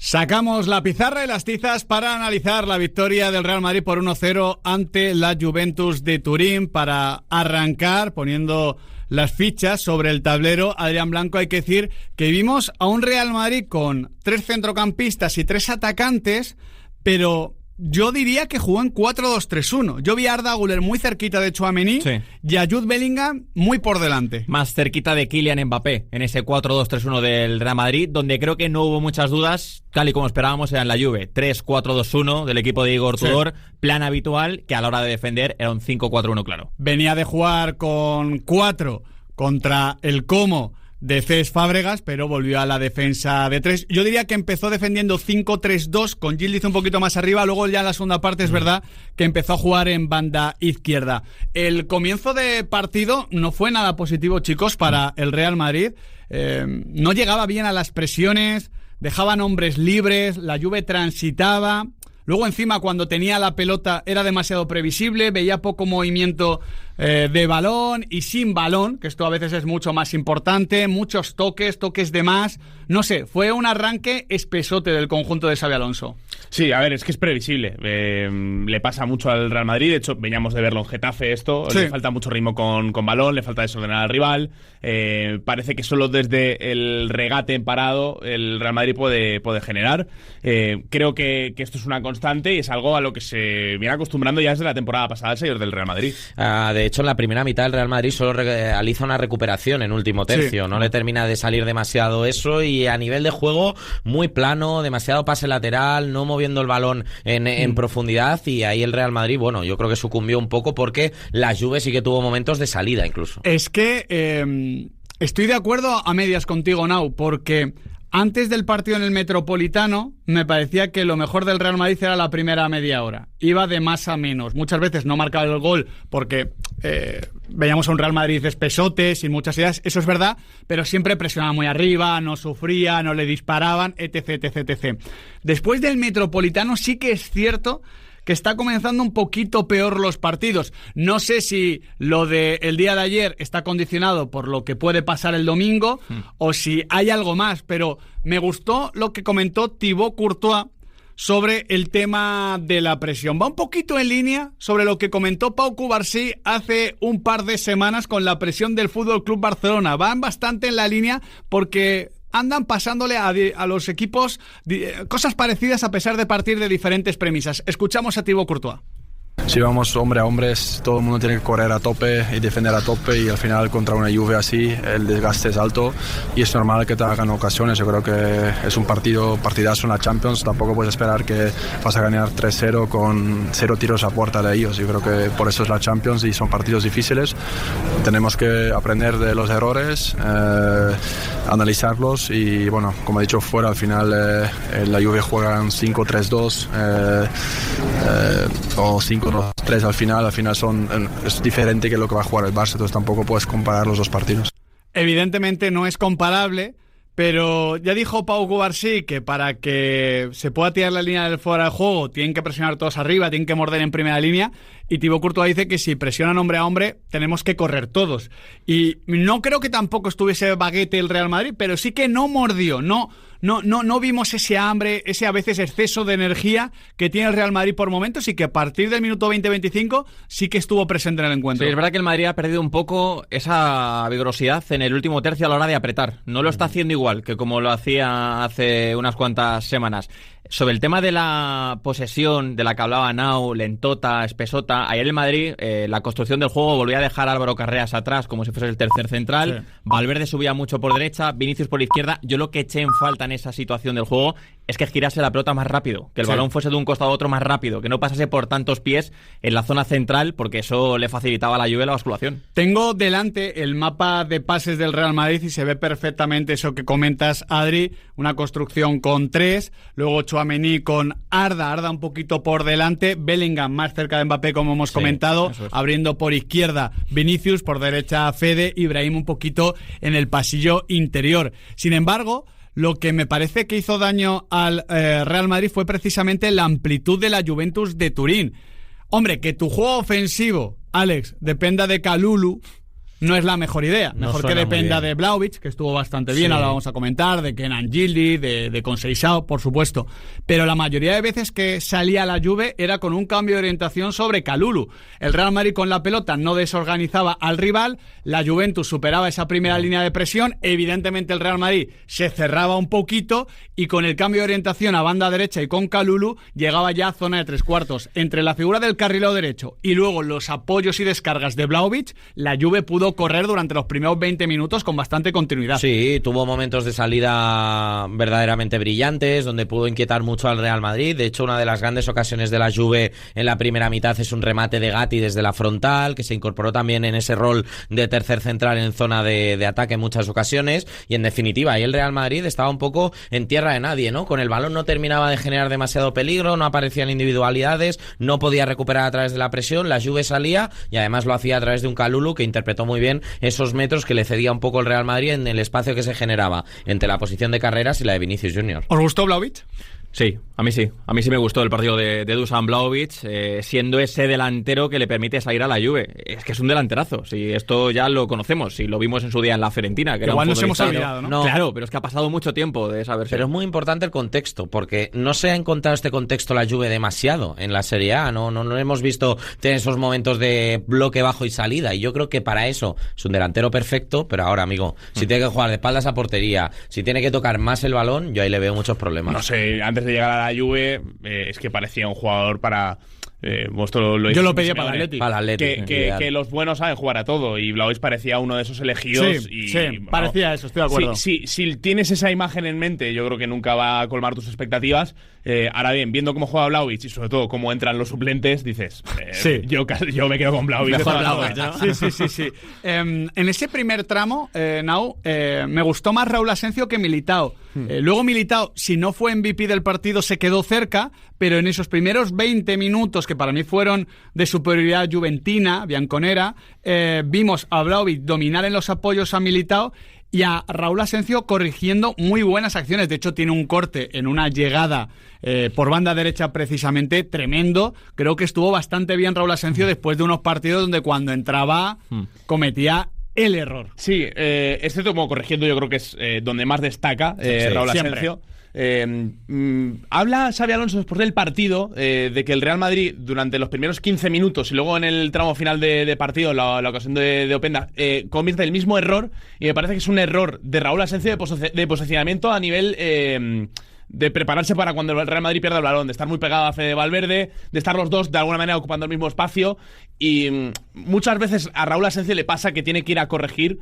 Sacamos la pizarra y las tizas para analizar la victoria del Real Madrid por 1-0 ante la Juventus de Turín. Para arrancar poniendo las fichas sobre el tablero, Adrián Blanco, hay que decir que vimos a un Real Madrid con 3 centrocampistas y 3 atacantes, pero yo diría que jugó en 4-2-3-1. Yo vi a Arda Güler muy cerquita de Tchouaméni, sí, y a Jude Bellingham muy por delante. Más cerquita de Kylian Mbappé en ese 4-2-3-1 del Real Madrid, donde creo que no hubo muchas dudas, tal y como esperábamos, era en la Juve. 3-4-2-1 del equipo de Igor Tudor, sí, plan habitual, que a la hora de defender era un 5-4-1 claro. Venía de jugar con 4 contra el Como de Cesc Fábregas, pero volvió a la defensa de 3. Yo diría que empezó defendiendo 5-3-2, con Yildiz un poquito más arriba, luego ya en la segunda parte es verdad que empezó a jugar en banda izquierda. El comienzo de partido no fue nada positivo, chicos, para el Real Madrid. No llegaba bien a las presiones, dejaban hombres libres, la Juve transitaba. Luego encima cuando tenía la pelota era demasiado previsible, veía poco movimiento de balón y sin balón, que esto a veces es mucho más importante, muchos toques de más. No sé, fue un arranque espesote del conjunto de Xabi Alonso. Sí, a ver, es que es previsible. Le pasa mucho al Real Madrid. De hecho, veníamos de verlo en Getafe esto. Sí. Le falta mucho ritmo con balón, le falta desordenar al rival. Parece que solo desde el regate en parado el Real Madrid puede generar. Creo que esto es una constante y es algo a lo que se viene acostumbrando ya desde la temporada pasada el señor del Real Madrid. De hecho, en la primera mitad el Real Madrid solo realiza una recuperación en último tercio. Sí. No le termina de salir demasiado eso y a nivel de juego muy plano, demasiado pase lateral, no moviendo el balón en profundidad, y ahí el Real Madrid, bueno, yo creo que sucumbió un poco porque la Juve sí que tuvo momentos de salida incluso. Es que estoy de acuerdo a medias contigo, Nau, porque antes del partido en el Metropolitano me parecía que lo mejor del Real Madrid era la primera media hora. Iba de más a menos. Muchas veces no marcaba el gol porque veíamos a un Real Madrid espesote, sin muchas ideas. Eso es verdad, pero siempre presionaba muy arriba, no sufría, no le disparaban, etc. Después del Metropolitano sí que es cierto que está comenzando un poquito peor los partidos. No sé si lo del día de ayer está condicionado por lo que puede pasar el domingo o si hay algo más, pero me gustó lo que comentó Thibaut Courtois sobre el tema de la presión. Va un poquito en línea sobre lo que comentó Pau Cubarsí hace un par de semanas con la presión del Fútbol Club Barcelona. Van bastante en la línea porque andan pasándole a los equipos cosas parecidas a pesar de partir de diferentes premisas. Escuchamos a Thibaut Courtois. Si vamos hombre a hombre, todo el mundo tiene que correr a tope y defender a tope, y al final contra una Juve así el desgaste es alto y es normal que te hagan ocasiones. Yo creo que es un partidazo en la Champions. Tampoco puedes esperar que vas a ganar 3-0 con 0 tiros a puerta de ellos. Yo creo que por eso es la Champions y son partidos difíciles. Tenemos que aprender de los errores, analizarlos y bueno, como he dicho fuera, al final la Juve juega en 5-3-2 o 5-3 al final es diferente que lo que va a jugar el Barça, entonces tampoco puedes comparar los dos partidos. Evidentemente no es comparable, pero ya dijo Pau Cubarsí que para que se pueda tirar la línea del fuera de juego tienen que presionar todos arriba, tienen que morder en primera línea, y Thibaut Courtois dice que si presionan hombre a hombre tenemos que correr todos. Y no creo que tampoco estuviese baguete el Real Madrid, pero sí que no mordió, no vimos ese hambre, ese a veces exceso de energía que tiene el Real Madrid por momentos, y que a partir del minuto 20-25 sí que estuvo presente en el encuentro. Sí, es verdad que el Madrid ha perdido un poco esa vigorosidad en el último tercio a la hora de apretar. No lo está haciendo igual que como lo hacía hace unas cuantas semanas. Sobre el tema de la posesión, de la que hablaba Nau, lentota, espesota, ayer el Madrid, la construcción del juego volvía a dejar a Álvaro Carreras atrás como si fuese el tercer central, sí. Valverde subía mucho por derecha, Vinicius por izquierda. Yo lo que eché en falta en esa situación del juego es que girase la pelota más rápido, que el balón fuese de un costado a otro más rápido, que no pasase por tantos pies en la zona central, porque eso le facilitaba a la Juve la basculación. Tengo delante el mapa de pases del Real Madrid y se ve perfectamente eso que comentas, Adri, una construcción con 3, luego Tchouaméni con Arda un poquito por delante, Bellingham más cerca de Mbappé, como hemos comentado, abriendo por izquierda Vinicius, por derecha Fede, Ibrahim un poquito en el pasillo interior. Sin embargo, lo que me parece que hizo daño al Real Madrid fue precisamente la amplitud de la Juventus de Turín. Hombre, que tu juego ofensivo, Alex, dependa de Kalulu, no es la mejor idea. Mejor que dependa de Vlahovic, que estuvo bastante bien, ahora vamos a comentar, de Kenan Gildi, de Conceição, por supuesto. Pero la mayoría de veces que salía la Juve era con un cambio de orientación sobre Kalulu. El Real Madrid con la pelota no desorganizaba al rival, la Juventus superaba esa primera línea de presión, evidentemente el Real Madrid se cerraba un poquito y con el cambio de orientación a banda derecha y con Kalulu llegaba ya a zona de 3/4. Entre la figura del carrilero derecho y luego los apoyos y descargas de Vlahovic, la Juve pudo correr durante los primeros 20 minutos con bastante continuidad. Sí, tuvo momentos de salida verdaderamente brillantes, donde pudo inquietar mucho al Real Madrid. De hecho, una de las grandes ocasiones de la Juve en la primera mitad es un remate de Gatti desde la frontal, que se incorporó también en ese rol de tercer central en zona de ataque en muchas ocasiones. Y en definitiva, ahí el Real Madrid estaba un poco en tierra de nadie, ¿no? Con el balón no terminaba de generar demasiado peligro, no aparecían individualidades, no podía recuperar a través de la presión, la Juve salía y además lo hacía a través de un Kalulu que interpretó muy bien esos metros que le cedía un poco el Real Madrid en el espacio que se generaba entre la posición de Carreras y la de Vinicius Junior. ¿Os gustó Vlahovic? Sí, a mí sí me gustó el partido de Dusan Vlahovic, siendo ese delantero que le permite salir a la Juve. Es que es un delanterazo, si esto ya lo conocemos, si lo vimos en su día en la Fiorentina, que igual era nos hemos olvidado, ¿no? Claro, pero es que ha pasado mucho tiempo de esa versión. Pero es muy importante el contexto, porque no se ha encontrado este contexto la Juve demasiado en la Serie A, no hemos visto tener esos momentos de bloque bajo y salida, y yo creo que para eso es un delantero perfecto, pero ahora, amigo, si tiene que jugar de espaldas a portería, si tiene que tocar más el balón, yo ahí le veo muchos problemas. No sé, antes de llegar a la Juve, es que parecía un jugador para... yo lo pedía para el Atleti. Que los buenos saben jugar a todo, y Vlahovic parecía uno de esos elegidos. Parecía eso, estoy de acuerdo. Si tienes esa imagen en mente, yo creo que nunca va a colmar tus expectativas. Ahora bien, viendo cómo juega Vlahovic y sobre todo cómo entran los suplentes, dices, yo me quedo con Vlahovic. Mejor Vlahovic, ¿no? Sí. En ese primer tramo, Nau, me gustó más Raúl Asensio que Militao. Luego Militao, si no fue MVP del partido, se quedó cerca, pero en esos primeros 20 minutos, que para mí fueron de superioridad juventina, bianconera, vimos a Vlahovic dominar en los apoyos a Militao y a Raúl Asensio corrigiendo muy buenas acciones. De hecho, tiene un corte en una llegada por banda derecha precisamente tremendo. Creo que estuvo bastante bien Raúl Asensio después de unos partidos donde cuando entraba cometía el error. Sí, este como corrigiendo yo creo que es donde más destaca Raúl Asensio. Habla Xabi Alonso después del partido de que el Real Madrid durante los primeros 15 minutos y luego en el tramo final de partido, la ocasión de Openda, convierte el mismo error, y me parece que es un error de Raúl Asensio de posicionamiento a nivel de prepararse para cuando el Real Madrid pierda el balón, de estar muy pegado a Fede Valverde, de estar los dos de alguna manera ocupando el mismo espacio, y muchas veces a Raúl Asensio le pasa que tiene que ir a corregir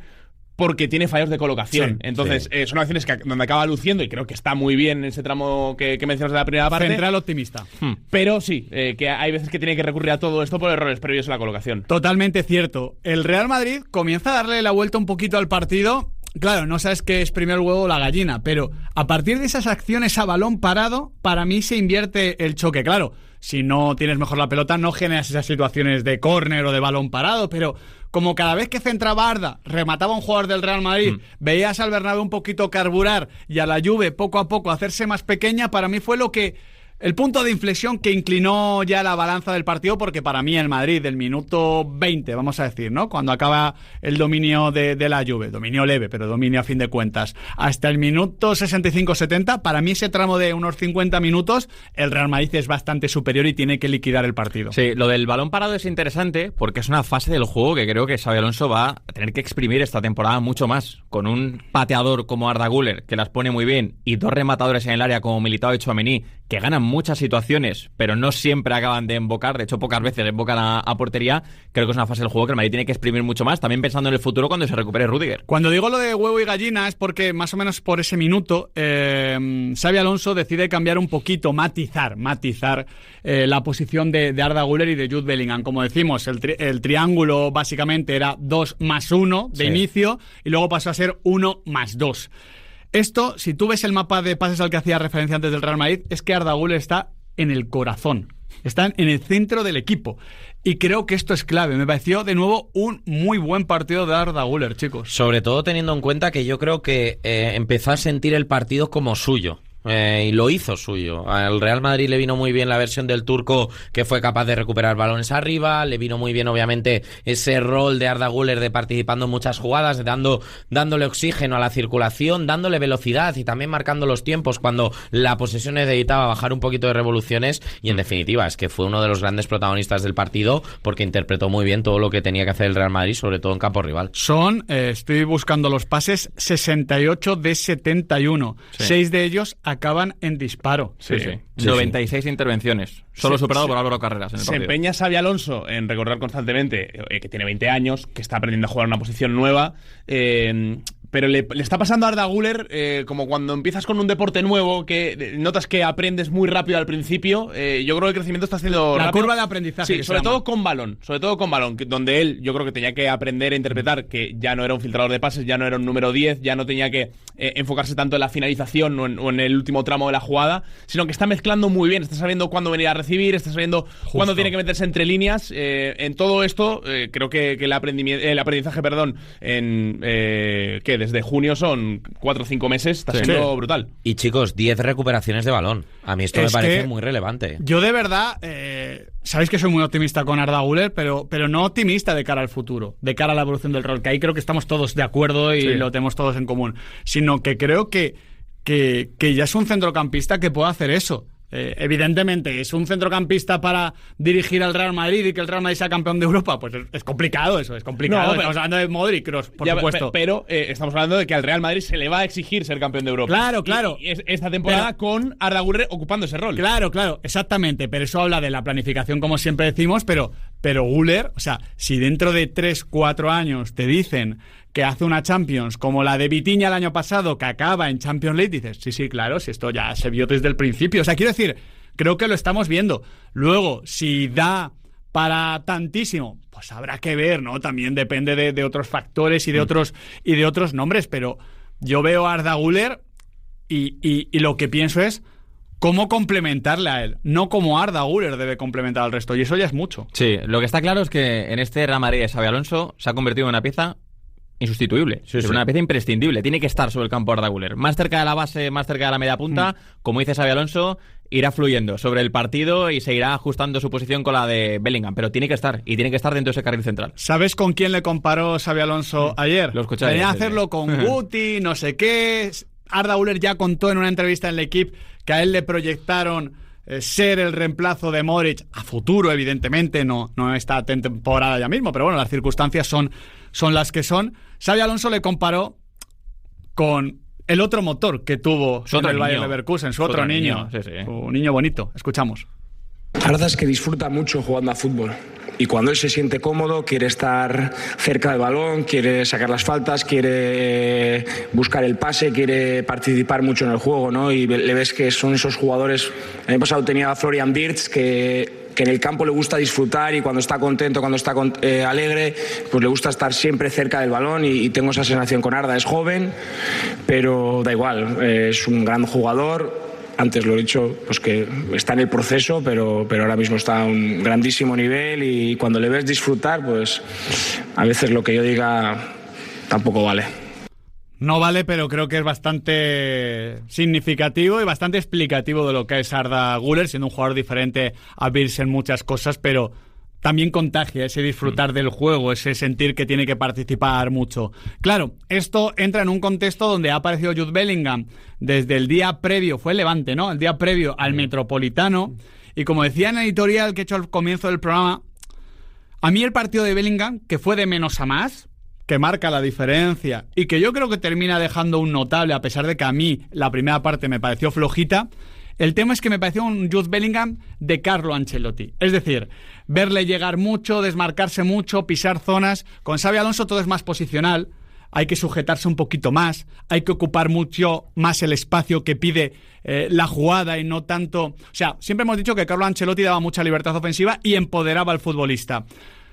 porque tiene fallos de colocación. Entonces, son acciones donde acaba luciendo, y creo que está muy bien en ese tramo que mencionas de la primera parte. Central optimista. Pero sí, que hay veces que tiene que recurrir a todo esto por errores previos en la colocación. Totalmente cierto. El Real Madrid comienza a darle la vuelta un poquito al partido. Claro, no sabes qué es primero el huevo o la gallina, pero a partir de esas acciones a balón parado, para mí se invierte el choque. Claro, si no tienes mejor la pelota, no generas esas situaciones de córner o de balón parado, pero como cada vez que centraba Arda, remataba un jugador del Real Madrid, veías al Bernabéu un poquito carburar y a la Juve poco a poco hacerse más pequeña, para mí fue el punto de inflexión que inclinó ya la balanza del partido, porque para mí el Madrid del minuto 20, vamos a decir, ¿no?, cuando acaba el dominio de la Juve, dominio leve, pero dominio a fin de cuentas, hasta el minuto 65-70, para mí ese tramo de unos 50 minutos, el Real Madrid es bastante superior y tiene que liquidar el partido. Sí, lo del balón parado es interesante porque es una fase del juego que creo que Xabi Alonso va a tener que exprimir esta temporada mucho más, con un pateador como Arda Güler, que las pone muy bien, y dos rematadores en el área como Militao y Tchouaméni, que ganan muchas situaciones, pero no siempre acaban de embocar, de hecho pocas veces embocan a portería, creo que es una fase del juego que el Madrid tiene que exprimir mucho más, también pensando en el futuro cuando se recupere Rüdiger. Cuando digo lo de huevo y gallina es porque más o menos por ese minuto Xabi Alonso decide cambiar un poquito, matizar la posición de Arda Güler y de Jude Bellingham. Como decimos, el triángulo básicamente era 2+1 de inicio y luego pasó a ser 1+2. Esto, si tú ves el mapa de pases al que hacía referencia antes del Real Madrid, es que Arda Güler está en el corazón, está en el centro del equipo. Y creo que esto es clave. Me pareció de nuevo un muy buen partido de Arda Güler, chicos. Sobre todo teniendo en cuenta que yo creo que empezó a sentir el partido como suyo. Y lo hizo suyo. Al Real Madrid le vino muy bien la versión del turco, que fue capaz de recuperar balones arriba. Le vino muy bien, obviamente, ese rol de Arda Güler de participando en muchas jugadas, dándole oxígeno a la circulación, dándole velocidad y también marcando los tiempos cuando la posesión necesitaba bajar un poquito de revoluciones. Y en definitiva, es que fue uno de los grandes protagonistas del partido porque interpretó muy bien todo lo que tenía que hacer el Real Madrid, sobre todo en campo rival. Son, estoy buscando los pases, 68 de 71. 6 de ellos acaban en disparo. Sí. 96 intervenciones. Solo superado por Álvaro Carreras en el partido. Se empeña Xabi Alonso en recordar constantemente que tiene 20 años, que está aprendiendo a jugar en una posición nueva. Pero le está pasando a Arda Güler como cuando empiezas con un deporte nuevo, que notas que aprendes muy rápido al principio. Yo creo que el crecimiento está haciendo la rápido. curva de aprendizaje. Sí, sobre todo con balón, donde él, yo creo que tenía que aprender a interpretar que ya no era un filtrador de pases, ya no era un número 10, ya no tenía que enfocarse tanto en la finalización o en el último tramo de la jugada, sino que está mezclando muy bien, está sabiendo cuándo venir a recibir, está sabiendo cuándo tiene que meterse entre líneas. En todo esto, creo que el aprendizaje, desde junio son 4 o 5 meses, está siendo brutal. Y chicos, 10 recuperaciones de balón. A mí esto me parece muy relevante. Yo de verdad, sabéis que soy muy optimista con Arda Güler, pero no optimista de cara al futuro, de cara a la evolución del rol, que ahí creo que estamos todos de acuerdo y lo tenemos todos en común, sino que creo que ya es un centrocampista que puede hacer eso. Evidentemente, ¿es un centrocampista para dirigir al Real Madrid y que el Real Madrid sea campeón de Europa? Pues es complicado eso, es complicado. No, estamos hablando de Modric, Kroos, por supuesto. Pero estamos hablando de que al Real Madrid se le va a exigir ser campeón de Europa. Claro. Y esta temporada con Arda Güler ocupando ese rol. Claro, exactamente. Pero eso habla de la planificación, como siempre decimos, pero Güler, o sea, si dentro de 3-4 años te dicen que hace una Champions como la de Vitinha el año pasado, que acaba en Champions League, dices, sí, claro, si esto ya se vio desde el principio. O sea, quiero decir, creo que lo estamos viendo. Luego, si da para tantísimo, pues habrá que ver, ¿no? También depende de otros factores y de otros nombres, pero yo veo a Arda Güler y lo que pienso es cómo complementarle a él, no como Arda Güler debe complementar al resto, y eso ya es mucho. Sí, lo que está claro es que en este Real Madrid de Xabi Alonso se ha convertido en una pieza insustituible, es una pieza imprescindible, tiene que estar sobre el campo Arda Güler, más cerca de la base, más cerca de la media punta, como dice Xabi Alonso, irá fluyendo sobre el partido y se irá ajustando su posición con la de Bellingham, pero tiene que estar, y tiene que estar dentro de ese carril central. ¿Sabes con quién le comparó Xabi Alonso ayer? Lo escucháis. Venía a hacerlo con Guti, no sé qué. Arda Güler ya contó en una entrevista en el equipo que a él le proyectaron ser el reemplazo de Modric a futuro, evidentemente, no está en temporada ya mismo, pero bueno, las circunstancias son las que son. Xabi Alonso le comparó con el otro motor que tuvo en el Bayer Leverkusen, su otro niño. Su niño bonito. Escuchamos. Arda es que disfruta mucho jugando a fútbol. Y cuando él se siente cómodo, quiere estar cerca del balón, quiere sacar las faltas, quiere buscar el pase, quiere participar mucho en el juego, ¿no? Y le ves que son esos jugadores. El año pasado tenía a Florian Wirtz, que en el campo le gusta disfrutar y cuando está contento, cuando está alegre, pues le gusta estar siempre cerca del balón y tengo esa sensación con Arda. Es joven, pero da igual, es un gran jugador. Antes lo he dicho, pues que está en el proceso, pero ahora mismo está a un grandísimo nivel y cuando le ves disfrutar, pues a veces lo que yo diga tampoco vale. No vale, pero creo que es bastante significativo y bastante explicativo de lo que es Arda Güler, siendo un jugador diferente a Wirtz en muchas cosas, pero también contagia ese disfrutar del juego, ese sentir que tiene que participar mucho. Claro, esto entra en un contexto donde ha aparecido Jude Bellingham desde el día previo, fue el Levante, ¿no? El día previo al Metropolitano, y como decía en el editorial que he hecho al comienzo del programa, a mí el partido de Bellingham, que fue de menos a más, que marca la diferencia y que yo creo que termina dejando un notable, a pesar de que a mí la primera parte me pareció flojita, El tema es que me pareció un Jude Bellingham de Carlo Ancelotti. Es decir, verle llegar mucho, desmarcarse mucho, pisar zonas. Con Xabi Alonso todo es más posicional. Hay que sujetarse un poquito más, hay que ocupar mucho más el espacio que pide la jugada y no tanto... O sea, siempre hemos dicho que Carlo Ancelotti daba mucha libertad ofensiva y empoderaba al futbolista.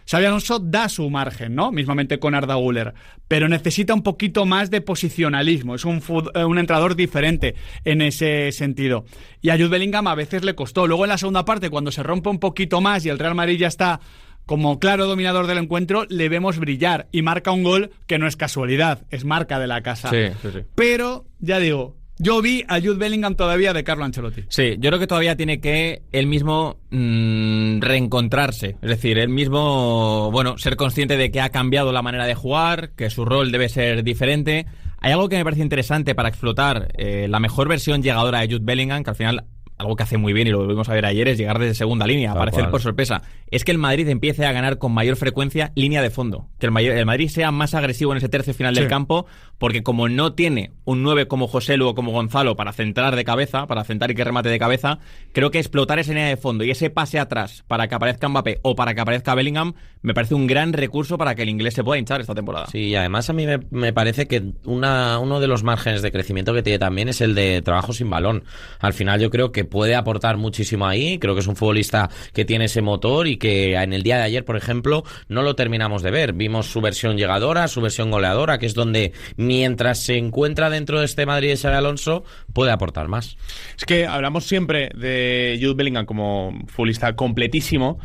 Xabi Alonso da su margen, ¿no? Mismamente con Arda Güler, pero necesita un poquito más de posicionalismo. Es un entrenador diferente en ese sentido. Y a Jude Bellingham a veces le costó. Luego en la segunda parte, cuando se rompe un poquito más y el Real Madrid ya está como claro dominador del encuentro, le vemos brillar y marca un gol que no es casualidad, es marca de la casa. Sí. Pero, ya digo, yo vi a Jude Bellingham todavía de Carlo Ancelotti. Sí, yo creo que todavía tiene que él mismo reencontrarse. Es decir, él mismo, ser consciente de que ha cambiado la manera de jugar, que su rol debe ser diferente. Hay algo que me parece interesante para explotar la mejor versión llegadora de Jude Bellingham, que al final... algo que hace muy bien y lo volvimos a ver ayer es llegar desde segunda línea, aparecer por sorpresa. Es que el Madrid empiece a ganar con mayor frecuencia línea de fondo. Que el Madrid sea más agresivo en ese tercio final del campo, porque como no tiene un 9 como Joselu o como Gonzalo para centrar de cabeza, para centrar y que remate de cabeza, creo que explotar esa línea de fondo y ese pase atrás para que aparezca Mbappé o para que aparezca Bellingham me parece un gran recurso para que el inglés se pueda hinchar esta temporada. Sí, y además a mí me parece que uno de los márgenes de crecimiento que tiene también es el de trabajo sin balón. Al final yo creo que puede aportar muchísimo ahí, creo que es un futbolista que tiene ese motor y que en el día de ayer, por ejemplo, no lo terminamos de ver. Vimos su versión llegadora, su versión goleadora, que es donde mientras se encuentra dentro de este Madrid de Xabi Alonso, puede aportar más. Es que hablamos siempre de Jude Bellingham como futbolista completísimo,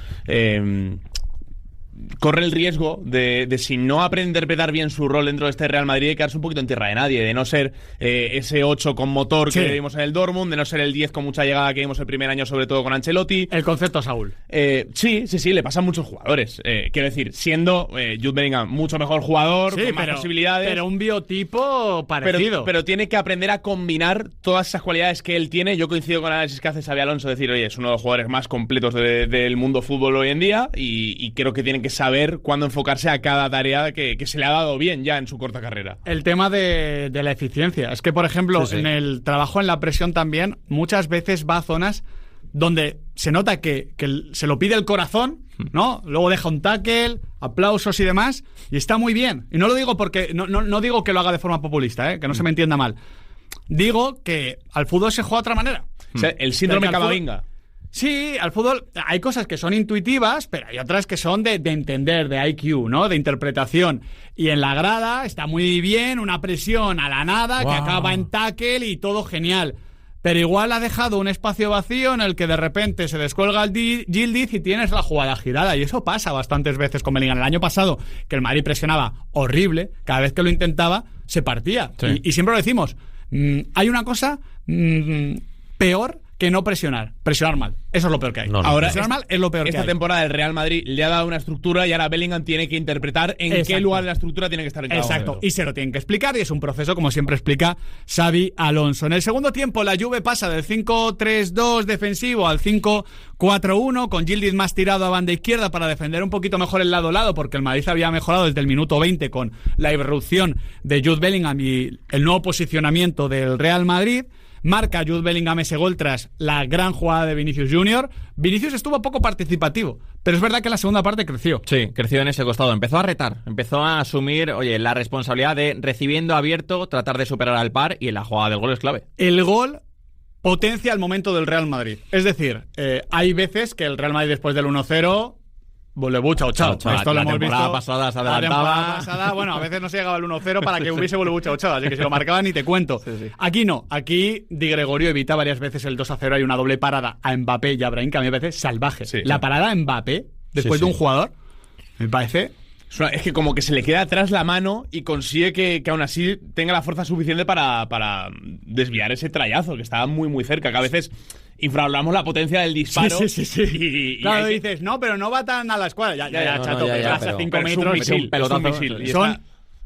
corre el riesgo de si no aprende a interpretar bien su rol dentro de este Real Madrid, de quedarse un poquito en tierra de nadie, de no ser ese 8 con motor que vimos en el Dortmund, de no ser el 10 con mucha llegada que vimos el primer año, sobre todo con Ancelotti. El concepto Saúl. Sí, le pasa a muchos jugadores. Quiero decir, siendo Jude Bellingham mucho mejor jugador, con más posibilidades. Pero un biotipo parecido. Pero tiene que aprender a combinar todas esas cualidades que él tiene. Yo coincido con el análisis que hace Xabi Alonso, decir, oye, es uno de los jugadores más completos del mundo fútbol hoy en día y creo que tiene que saber cuándo enfocarse a cada tarea que se le ha dado bien ya en su corta carrera. El tema de la eficiencia. Es que, por ejemplo, en el trabajo en la presión también, muchas veces va a zonas donde se nota que se lo pide el corazón, ¿no? Luego deja un tackle, aplausos y demás, y está muy bien. Y no lo digo porque... No digo que lo haga de forma populista, que no se me entienda mal. Digo que al fútbol se juega de otra manera. O sea, el síndrome Camavinga. Sí, al fútbol hay cosas que son intuitivas, pero hay otras que son de entender, de IQ, ¿no? De interpretación. Y en la grada está muy bien una presión a la nada que acaba en tackle y todo genial. Pero igual ha dejado un espacio vacío en el que de repente se descuelga el Yildiz y tienes la jugada girada. Y eso pasa bastantes veces con Bellingham. El año pasado, que el Madrid presionaba horrible, cada vez que lo intentaba, se partía. Sí. Y siempre lo decimos, hay una cosa peor que no presionar mal. Eso es lo peor que hay. Ahora, presionar mal es lo peor que hay. Esta temporada el Real Madrid le ha dado una estructura y ahora Bellingham tiene que interpretar en qué lugar de la estructura tiene que estar en cada momento. Y se lo tienen que explicar y es un proceso, como siempre explica Xabi Alonso. En el segundo tiempo la Juve pasa del 5-3-2 defensivo al 5-4-1 con Yildiz más tirado a banda izquierda para defender un poquito mejor el lado porque el Madrid había mejorado desde el minuto 20 con la irrupción de Jude Bellingham y el nuevo posicionamiento del Real Madrid. Marca Jude Bellingham ese gol tras la gran jugada de Vinicius Junior. Vinicius estuvo poco participativo, pero es verdad que en la segunda parte creció. Sí, creció en ese costado. Empezó a retar, empezó a asumir, la responsabilidad de recibiendo abierto, tratar de superar al par, y en la jugada del gol es clave. El gol potencia el momento del Real Madrid. Es decir, hay veces que el Real Madrid después del 1-0... Voleibol, chao. Esto lo hemos visto. La temporada pasada se adelantaba. La temporada pasada, a veces no se llegaba al 1-0 para que hubiese voleibol, chao. Así que si lo marcaban ni te cuento. Sí. Aquí no. Aquí Di Gregorio evita varias veces el 2-0. Hay una doble parada a Mbappé y a Brahim que a mí me parece salvaje. Sí. La parada a Mbappé, después de un jugador, me parece... Es que como que se le queda atrás la mano y consigue que aún así tenga la fuerza suficiente para desviar ese trayazo, que estaba muy, muy cerca, que a veces... infravaloramos la potencia del disparo. Sí. Claro, dices, no, pero no va tan a la escuadra. Ya, chato, que vas a 5 metros. Es un misil.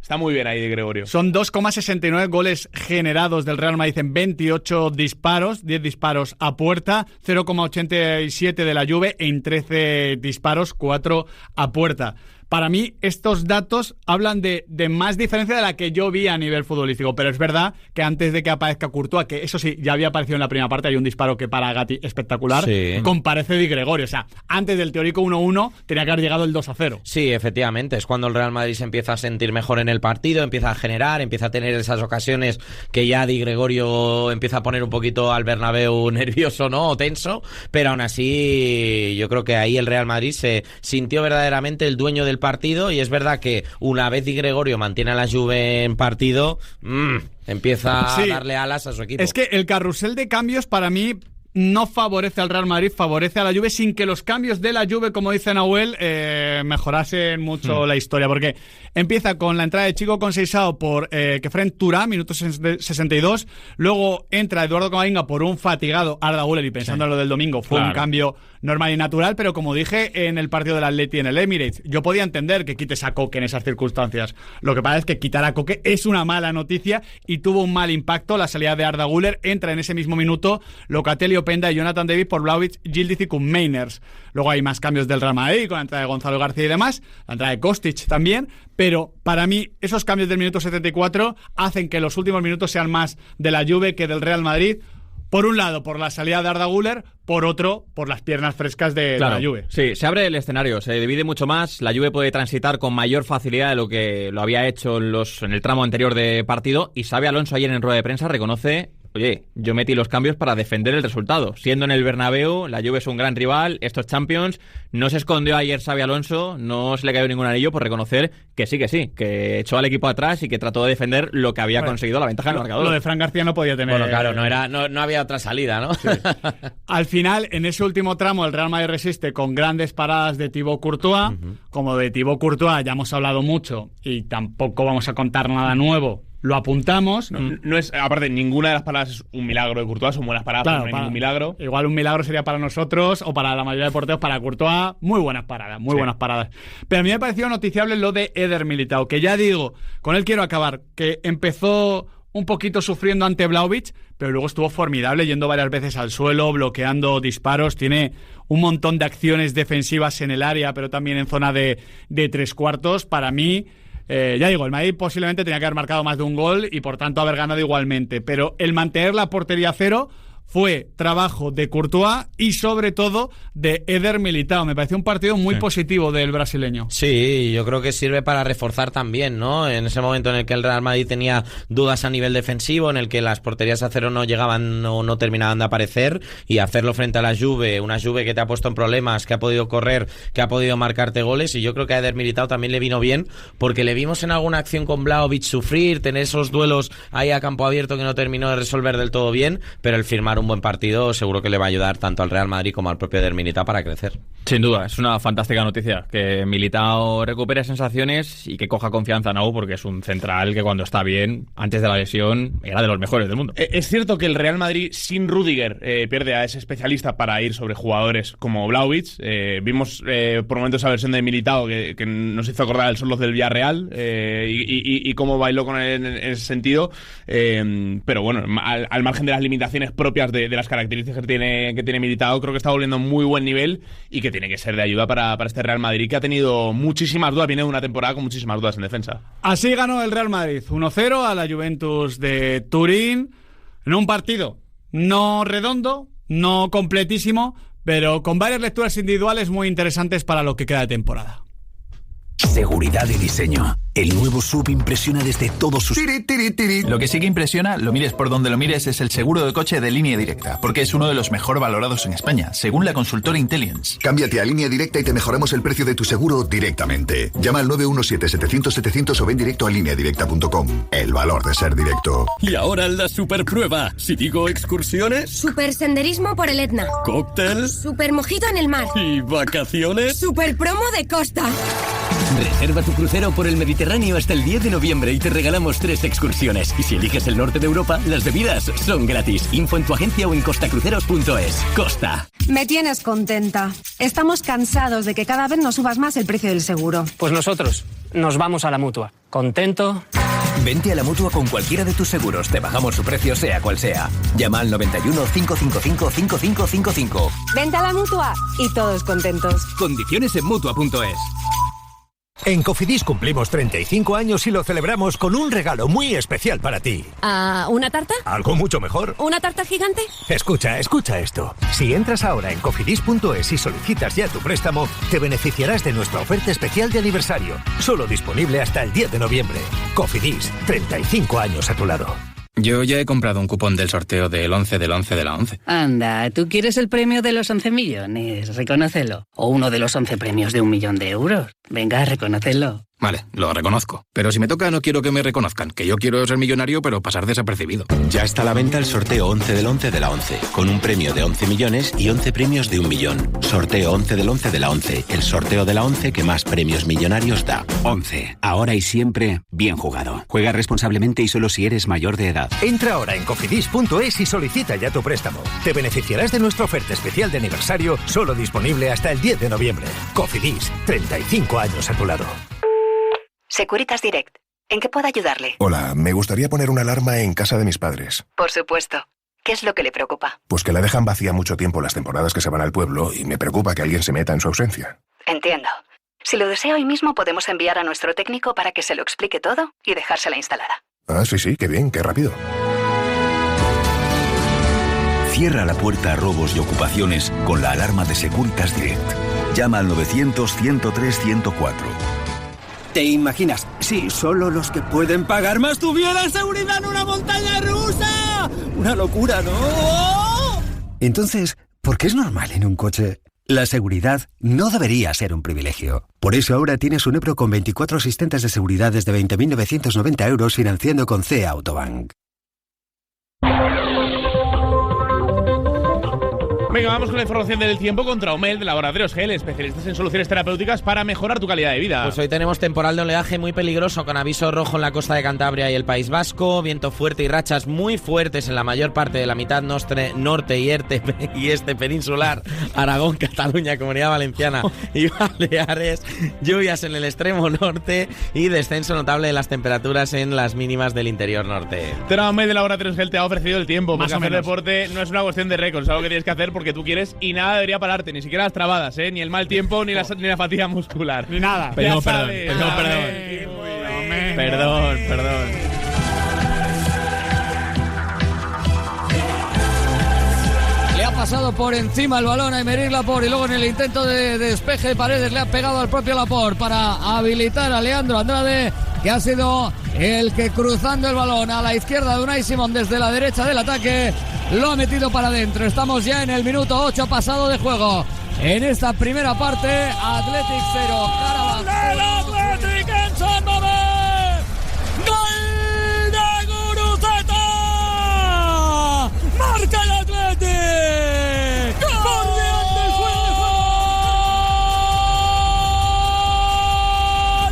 Está muy bien ahí de Gregorio. Son 2,69 goles generados del Real Madrid en 28 disparos, 10 disparos a puerta, 0,87 de la Juve en 13 disparos, 4 a puerta. Para mí, estos datos hablan de más diferencia de la que yo vi a nivel futbolístico, pero es verdad que antes de que aparezca Courtois, que eso sí, ya había aparecido en la primera parte, hay un disparo que para Gatti espectacular, comparece Di Gregorio. O sea, antes del teórico 1-1 tenía que haber llegado el 2-0. Sí, efectivamente, es cuando el Real Madrid se empieza a sentir mejor en el partido, empieza a generar, empieza a tener esas ocasiones que ya Di Gregorio empieza a poner un poquito al Bernabéu nervioso, ¿no? O tenso, pero aún así yo creo que ahí el Real Madrid se sintió verdaderamente el dueño del partido, y es verdad que una vez Di Gregorio mantiene a la Juve en partido, empieza a darle alas a su equipo. Es que el carrusel de cambios para mí no favorece al Real Madrid, favorece a la Juve, sin que los cambios de la Juve, como dice Nahuel, mejorasen mucho la historia, porque empieza con la entrada de Chico Conceição por Kefren Turán, minuto 62, luego entra Eduardo Camavinga por un fatigado Arda Güler, y pensando en lo del domingo, fue un cambio normal y natural, pero como dije en el partido del Atleti en el Emirates, yo podía entender que quites a Koke en esas circunstancias. Lo que pasa es que quitar a Koke es una mala noticia y tuvo un mal impacto. La salida de Arda Güler, entra en ese mismo minuto Locatelli, Openda y Jonathan David por Vlahovic, Yildiz y Koopmeiners. Luego hay más cambios del Real Madrid con la entrada de Gonzalo García y demás, la entrada de Kostic también, pero para mí esos cambios del minuto 74 hacen que los últimos minutos sean más de la Juve que del Real Madrid. Por un lado, por la salida de Arda Güler, por otro, por las piernas frescas de la Juve. Sí, se abre el escenario, se divide mucho más, la Juve puede transitar con mayor facilidad de lo que lo había hecho en el tramo anterior de partido, y Xabi Alonso ayer en rueda de prensa reconoce: oye, yo metí los cambios para defender el resultado. Siendo en el Bernabéu, la Juve es un gran rival, estos Champions. No se escondió ayer Xabi Alonso, no se le cayó ningún anillo por reconocer que sí, que echó al equipo atrás y que trató de defender lo que había conseguido, la ventaja del marcador. Lo de Fran García no podía tener... Bueno, claro, no había otra salida, ¿no? Sí. Al final, en ese último tramo, el Real Madrid resiste con grandes paradas de Thibaut Courtois. Como de Thibaut Courtois ya hemos hablado mucho y tampoco vamos a contar nada nuevo, lo apuntamos. No es, aparte, ninguna de las paradas es un milagro de Courtois, son buenas paradas, claro, pero no hay ningún milagro. Igual un milagro sería para nosotros o para la mayoría de porteros. Para Courtois, muy buenas paradas, buenas paradas. Pero a mí me pareció noticiable lo de Eder Militao, que ya digo, con él quiero acabar, que empezó un poquito sufriendo ante Vlahovic, pero luego estuvo formidable, yendo varias veces al suelo, bloqueando disparos. Tiene un montón de acciones defensivas en el área, pero también en zona de tres cuartos. Para mí, ya digo, el Madrid posiblemente tenía que haber marcado más de un gol y por tanto haber ganado igualmente, pero el mantener la portería a cero fue trabajo de Courtois y sobre todo de Eder Militao. Me pareció un partido muy positivo del brasileño. Sí, yo creo que sirve para reforzar también, ¿no? En ese momento en el que el Real Madrid tenía dudas a nivel defensivo, en el que las porterías a cero no llegaban o no terminaban de aparecer, y hacerlo frente a la Juve, una Juve que te ha puesto en problemas, que ha podido correr, que ha podido marcarte goles, y yo creo que a Eder Militao también le vino bien, porque le vimos en alguna acción con Vlahovic sufrir, tener esos duelos ahí a campo abierto que no terminó de resolver del todo bien, pero el firmar un buen partido seguro que le va a ayudar tanto al Real Madrid como al propio Eder Militao para crecer. Sin duda, es una fantástica noticia que Militao recupere sensaciones y que coja confianza, ¿no? Porque es un central que cuando está bien, antes de la lesión, era de los mejores del mundo. Es cierto que el Real Madrid sin Rüdiger pierde a ese especialista para ir sobre jugadores como Vlahovic. Vimos por momentos esa versión de Militao que nos hizo acordar el Solos del Villarreal y cómo bailó con él en ese sentido. Pero bueno, al margen de las limitaciones propias de las características que tiene Militao, creo que está volviendo a muy buen nivel y que tiene que ser de ayuda para este Real Madrid, que ha tenido muchísimas dudas, viene de una temporada con muchísimas dudas en defensa. Así ganó el Real Madrid 1-0 a la Juventus de Turín, en un partido no redondo, no completísimo, pero con varias lecturas individuales muy interesantes para lo que queda de temporada. Seguridad y diseño. El nuevo SUV impresiona desde todos sus... Lo que sí que impresiona, lo mires por donde lo mires, es el seguro de coche de Línea Directa, porque es uno de los mejor valorados en España, según la consultora Intelligence. Cámbiate a Línea Directa y te mejoramos el precio de tu seguro directamente. Llama al 917-700-700 o ven directo a lineadirecta.com. El valor de ser directo. Y ahora la superprueba. Si digo excursiones... Super senderismo por el Etna. Cócteles... Super mojito en el mar. ¿Y vacaciones? Super promo de costa. Reserva tu crucero por el Mediterráneo hasta el 10 de noviembre y te regalamos 3 excursiones. Y si eliges el norte de Europa, las bebidas son gratis. Info en tu agencia o en costacruceros.es. Costa. Me tienes contenta. Estamos cansados de que cada vez nos subas más el precio del seguro. Pues nosotros nos vamos a la Mutua. ¿Contento? Vente a la Mutua con cualquiera de tus seguros. Te bajamos su precio sea cual sea. Llama al 91 555 5555. Vente a la Mutua y todos contentos. Condiciones en Mutua.es. En Cofidis cumplimos 35 años y lo celebramos con un regalo muy especial para ti. ¿Una tarta? Algo mucho mejor. ¿Una tarta gigante? Escucha esto. Si entras ahora en cofidis.es y solicitas ya tu préstamo, te beneficiarás de nuestra oferta especial de aniversario. Solo disponible hasta el 10 de noviembre. Cofidis, 35 años a tu lado. Yo ya he comprado un cupón del sorteo del 11 del 11 de la 11. Anda, ¿tú quieres el premio de los 11 millones? Reconócelo. O uno de los 11 premios de 1 millón de euros. Venga, reconócelo. Vale, lo reconozco. Pero si me toca no quiero que me reconozcan, que yo quiero ser millonario pero pasar desapercibido. Ya está a la venta el sorteo 11 del 11 de la 11, con un premio de 11 millones y 11 premios de 1 millón. Sorteo 11 del 11 de la 11, el sorteo de la 11 que más premios millonarios da. 11. Ahora y siempre, bien jugado. Juega responsablemente y solo si eres mayor de edad. Entra ahora en cofidis.es y solicita ya tu préstamo. Te beneficiarás de nuestra oferta especial de aniversario, solo disponible hasta el 10 de noviembre. Cofidis, 35 años a tu lado. Securitas Direct. ¿En qué puedo ayudarle? Hola, me gustaría poner una alarma en casa de mis padres. Por supuesto. ¿Qué es lo que le preocupa? Pues que la dejan vacía mucho tiempo las temporadas que se van al pueblo y me preocupa que alguien se meta en su ausencia. Entiendo. Si lo desea hoy mismo podemos enviar a nuestro técnico para que se lo explique todo y dejársela instalada. Ah, sí, qué bien, qué rápido. Cierra la puerta a robos y ocupaciones con la alarma de Securitas Direct. Llama al 900-103-104. ¿Te imaginas? Si solo los que pueden pagar más tuvieran seguridad en una montaña rusa. ¡Una locura!, ¿no? Entonces, ¿por qué es normal en un coche? La seguridad no debería ser un privilegio. Por eso ahora tienes un Ebro con 24 asistentes de seguridad desde 20.990 euros financiando con CEA Autobank. Venga, vamos con la información del tiempo con Traumel de Laboratorios Gel, especialistas en soluciones terapéuticas para mejorar tu calidad de vida. Pues hoy tenemos temporal de oleaje muy peligroso con aviso rojo en la costa de Cantabria y el País Vasco, viento fuerte y rachas muy fuertes en la mayor parte de la mitad norte y este peninsular, Aragón, Cataluña, Comunidad Valenciana y Baleares, lluvias en el extremo norte y descenso notable de las temperaturas en las mínimas del interior norte. Traumel de Laboratorios Gel te ha ofrecido el tiempo, Más porque o hacer menos. deporte no es una cuestión de récords, es algo que tienes que hacer porque tú quieres y nada debería pararte, ni siquiera las trabadas, ni el mal tiempo, ni la fatiga muscular. Ni nada. Perdón. Le ha pasado por encima el balón a Aymeric Laporte y luego en el intento de despeje de Paredes le ha pegado al propio Laporte para habilitar a Leandro Andrade, que ha sido el que cruzando el balón a la izquierda de Unai Simón desde la derecha del ataque lo ha metido para adentro. Estamos ya en el minuto 8 pasado de juego. En esta primera parte, Athletic 0, Karabakh 0. Athletic en San Mamés. ¡Gol de Guruceta! ¡Marca el Athletic! ¡Por delante el juego!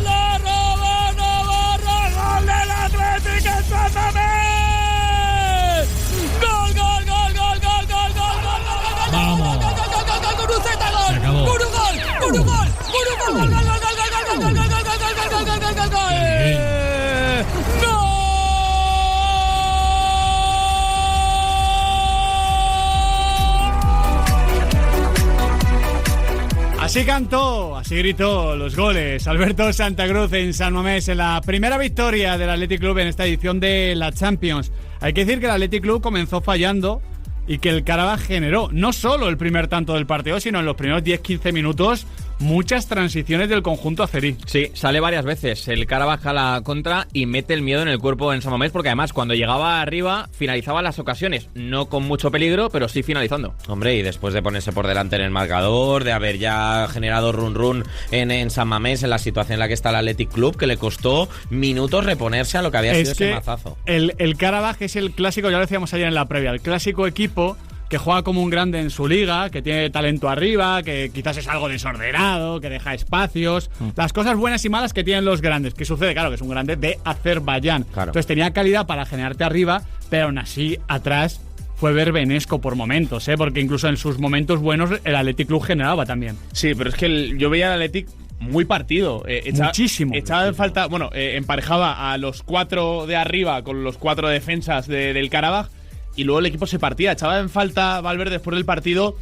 ¡La roba Navarra! ¡Gol del Athletic en San Mamés! ¡Vamos! ¡Guruceta, gol! Se acabó. ¡Gol! Así cantó, así gritó los goles Alberto Santa Cruz en San Mamés en la primera victoria del Athletic Club en esta edición de la Champions. Hay que decir que el Athletic Club comenzó fallando y que el Karabakh generó no solo el primer tanto del partido, sino en los primeros 10-15 minutos muchas transiciones del conjunto azerí. Sí, sale varias veces el Karabakh a la contra y mete el miedo en el cuerpo en San Mamés, porque además cuando llegaba arriba finalizaba las ocasiones, no con mucho peligro, pero sí finalizando. Hombre, y después de ponerse por delante en el marcador, de haber ya generado run en San Mamés, en la situación en la que está el Athletic Club, que le costó minutos reponerse a lo que había sido ese mazazo. El Karabakh es el clásico, ya lo decíamos ayer en la previa, el clásico equipo que juega como un grande en su liga, que tiene talento arriba, que quizás es algo desordenado, que deja espacios, las cosas buenas y malas que tienen los grandes. ¿Qué sucede? Claro, que es un grande de Azerbaiyán. Claro. Entonces tenía calidad para generarte arriba, pero aún así atrás fue verbenesco por momentos, porque incluso en sus momentos buenos el Athletic Club generaba también. Sí, pero es que yo veía al Athletic muy partido. Muchísimo. Echaba en falta, emparejaba a los 4 de arriba con los 4 defensas del Karabakh. Y luego el equipo se partía. Echaba en falta Valverde después del partido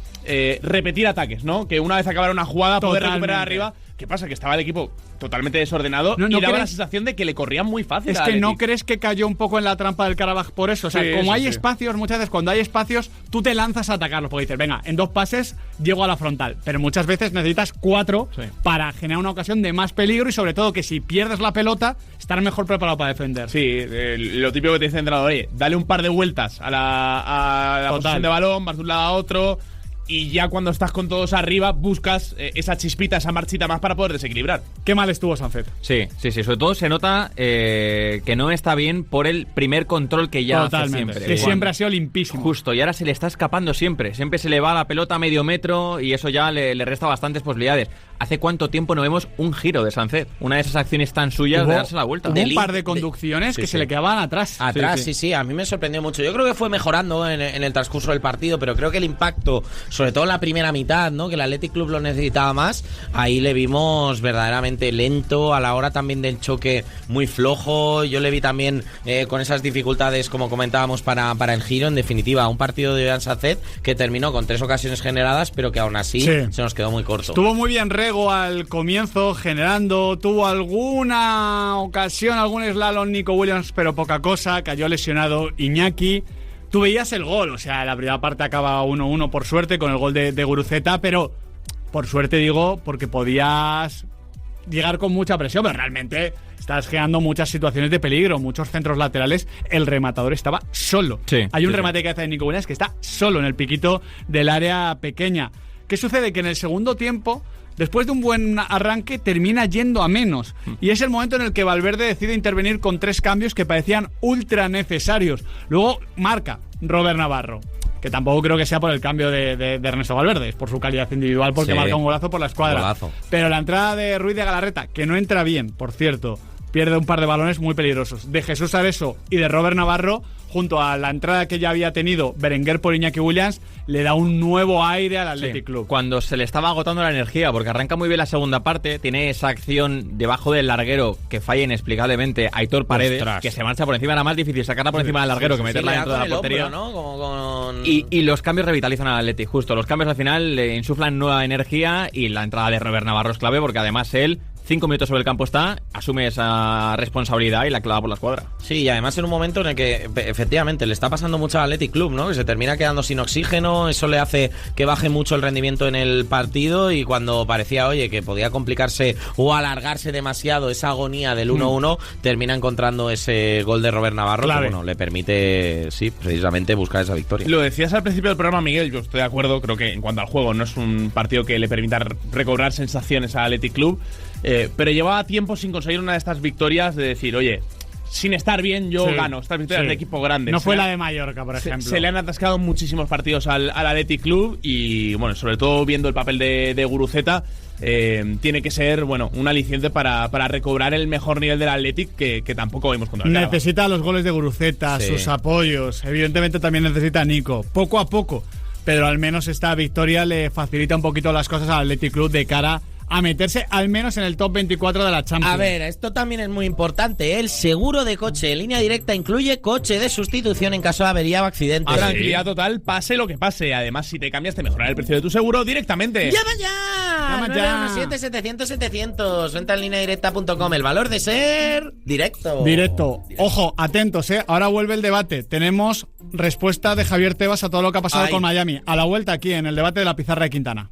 repetir ataques, ¿no? Que una vez acabara una jugada poder recuperar arriba, ¿qué pasa? Que estaba el equipo totalmente desordenado y daba la sensación de que le corrían muy fácil. Es que ¿no crees que cayó un poco en la trampa del Karabaj por eso? O sea, como hay espacios, muchas veces cuando hay espacios, tú te lanzas a atacarlos porque dices, venga, en 2 pases llego a la frontal. Pero muchas veces necesitas 4 para generar una ocasión de más peligro y sobre todo que si pierdes la pelota, estar mejor preparado para defender. Sí, lo típico que te dice el entrenador, oye, dale un par de vueltas a la posición de balón, vas de un lado a otro. Y ya cuando estás con todos arriba, buscas esa chispita, esa marchita más para poder desequilibrar. Qué mal estuvo Sánchez. Sí. Sobre todo se nota que no está bien por el primer control que ya hace siempre. Que siempre ha sido limpísimo. Justo, y ahora se le está escapando siempre. Siempre se le va la pelota a medio metro y eso ya le resta bastantes posibilidades. ¿Hace cuánto tiempo no vemos un giro de Sánchez? Una de esas acciones tan suyas de darse la vuelta. Hubo un par de conducciones que se le quedaban atrás. Sí. A mí me sorprendió mucho. Yo creo que fue mejorando en el transcurso del partido, pero creo que el impacto, sobre todo en la primera mitad, ¿no? Que el Athletic Club lo necesitaba más, ahí le vimos verdaderamente lento, a la hora también del choque muy flojo. Yo le vi también con esas dificultades, como comentábamos, para el giro. En definitiva, un partido de Joan Sánchez que terminó con 3 ocasiones generadas, pero que aún así se nos quedó muy corto. Estuvo muy bien Rego al comienzo, generando, tuvo alguna ocasión, algún slalom Nico Williams, pero poca cosa, cayó lesionado Iñaki. Tú veías el gol, o sea, la primera parte acaba 1-1 por suerte con el gol de Guruceta, pero por suerte digo, porque podías llegar con mucha presión, pero realmente estás generando muchas situaciones de peligro, muchos centros laterales, el rematador estaba solo. Hay un remate que hace de Nico Williams que está solo en el piquito del área pequeña. ¿Qué sucede? Que en el segundo tiempo, después de un buen arranque, termina yendo a menos. Y es el momento en el que Valverde decide intervenir con 3 cambios que parecían ultra necesarios. Luego marca Robert Navarro, que tampoco creo que sea por el cambio de Ernesto Valverde, es por su calidad individual, porque marca un golazo por la escuadra. Golazo. Pero la entrada de Ruiz de Galarreta, que no entra bien, por cierto, pierde un par de balones muy peligrosos. De Jesús Areso y de Robert Navarro, junto a la entrada que ya había tenido Berenguer por Iñaki Williams, le da un nuevo aire al Athletic Club. Cuando se le estaba agotando la energía, porque arranca muy bien la segunda parte, tiene esa acción debajo del larguero que falla inexplicablemente Aitor Paredes, que se marcha por encima. Era más difícil sacarla por encima del larguero que meterla dentro de la portería. Hombro, ¿no? Como y los cambios revitalizan al Athletic. Justo, los cambios al final le insuflan nueva energía y la entrada de Robert Navarro es clave porque además él 5 minutos sobre el campo está, asume esa responsabilidad y la clava por la escuadra. Sí, y además en un momento en el que efectivamente le está pasando mucho al Athletic Club, ¿no? Que se termina quedando sin oxígeno, eso le hace que baje mucho el rendimiento en el partido y cuando parecía, oye, que podía complicarse o alargarse demasiado esa agonía del 1-1, termina encontrando ese gol de Robert Navarro que, bueno, le permite, sí, precisamente buscar esa victoria. Lo decías al principio del programa, Miguel, yo estoy de acuerdo, creo que en cuanto al juego no es un partido que le permita recobrar sensaciones al Athletic Club. Pero llevaba tiempo sin conseguir una de estas victorias de decir, oye, sin estar bien yo gano estas victorias de equipo grande. No fue la de Mallorca, por ejemplo. Se le han atascado muchísimos partidos al Athletic Club y, bueno, sobre todo viendo el papel de Guruceta, tiene que ser, bueno, un aliciente para recobrar el mejor nivel del Athletic que tampoco vimos contra el Karabaj. Necesita los goles de Guruceta, sus apoyos, evidentemente también necesita a Nico, poco a poco, pero al menos esta victoria le facilita un poquito las cosas al Athletic Club de cara a meterse al menos en el top 24 de la Champions. A ver, esto también es muy importante. El seguro de coche en línea directa incluye coche de sustitución en caso de avería o accidente. Tranquilidad total, pase lo que pase. Además, si te cambias, te mejorará el precio de tu seguro directamente. ¡Llama ya! ¡Llama ya! 917-700-700. Venta en línea directa.com. El valor de ser directo. Directo. Ojo, atentos, ahora vuelve el debate. Tenemos respuesta de Javier Tebas a todo lo que ha pasado con Miami. A la vuelta aquí en el debate de la pizarra de Quintana.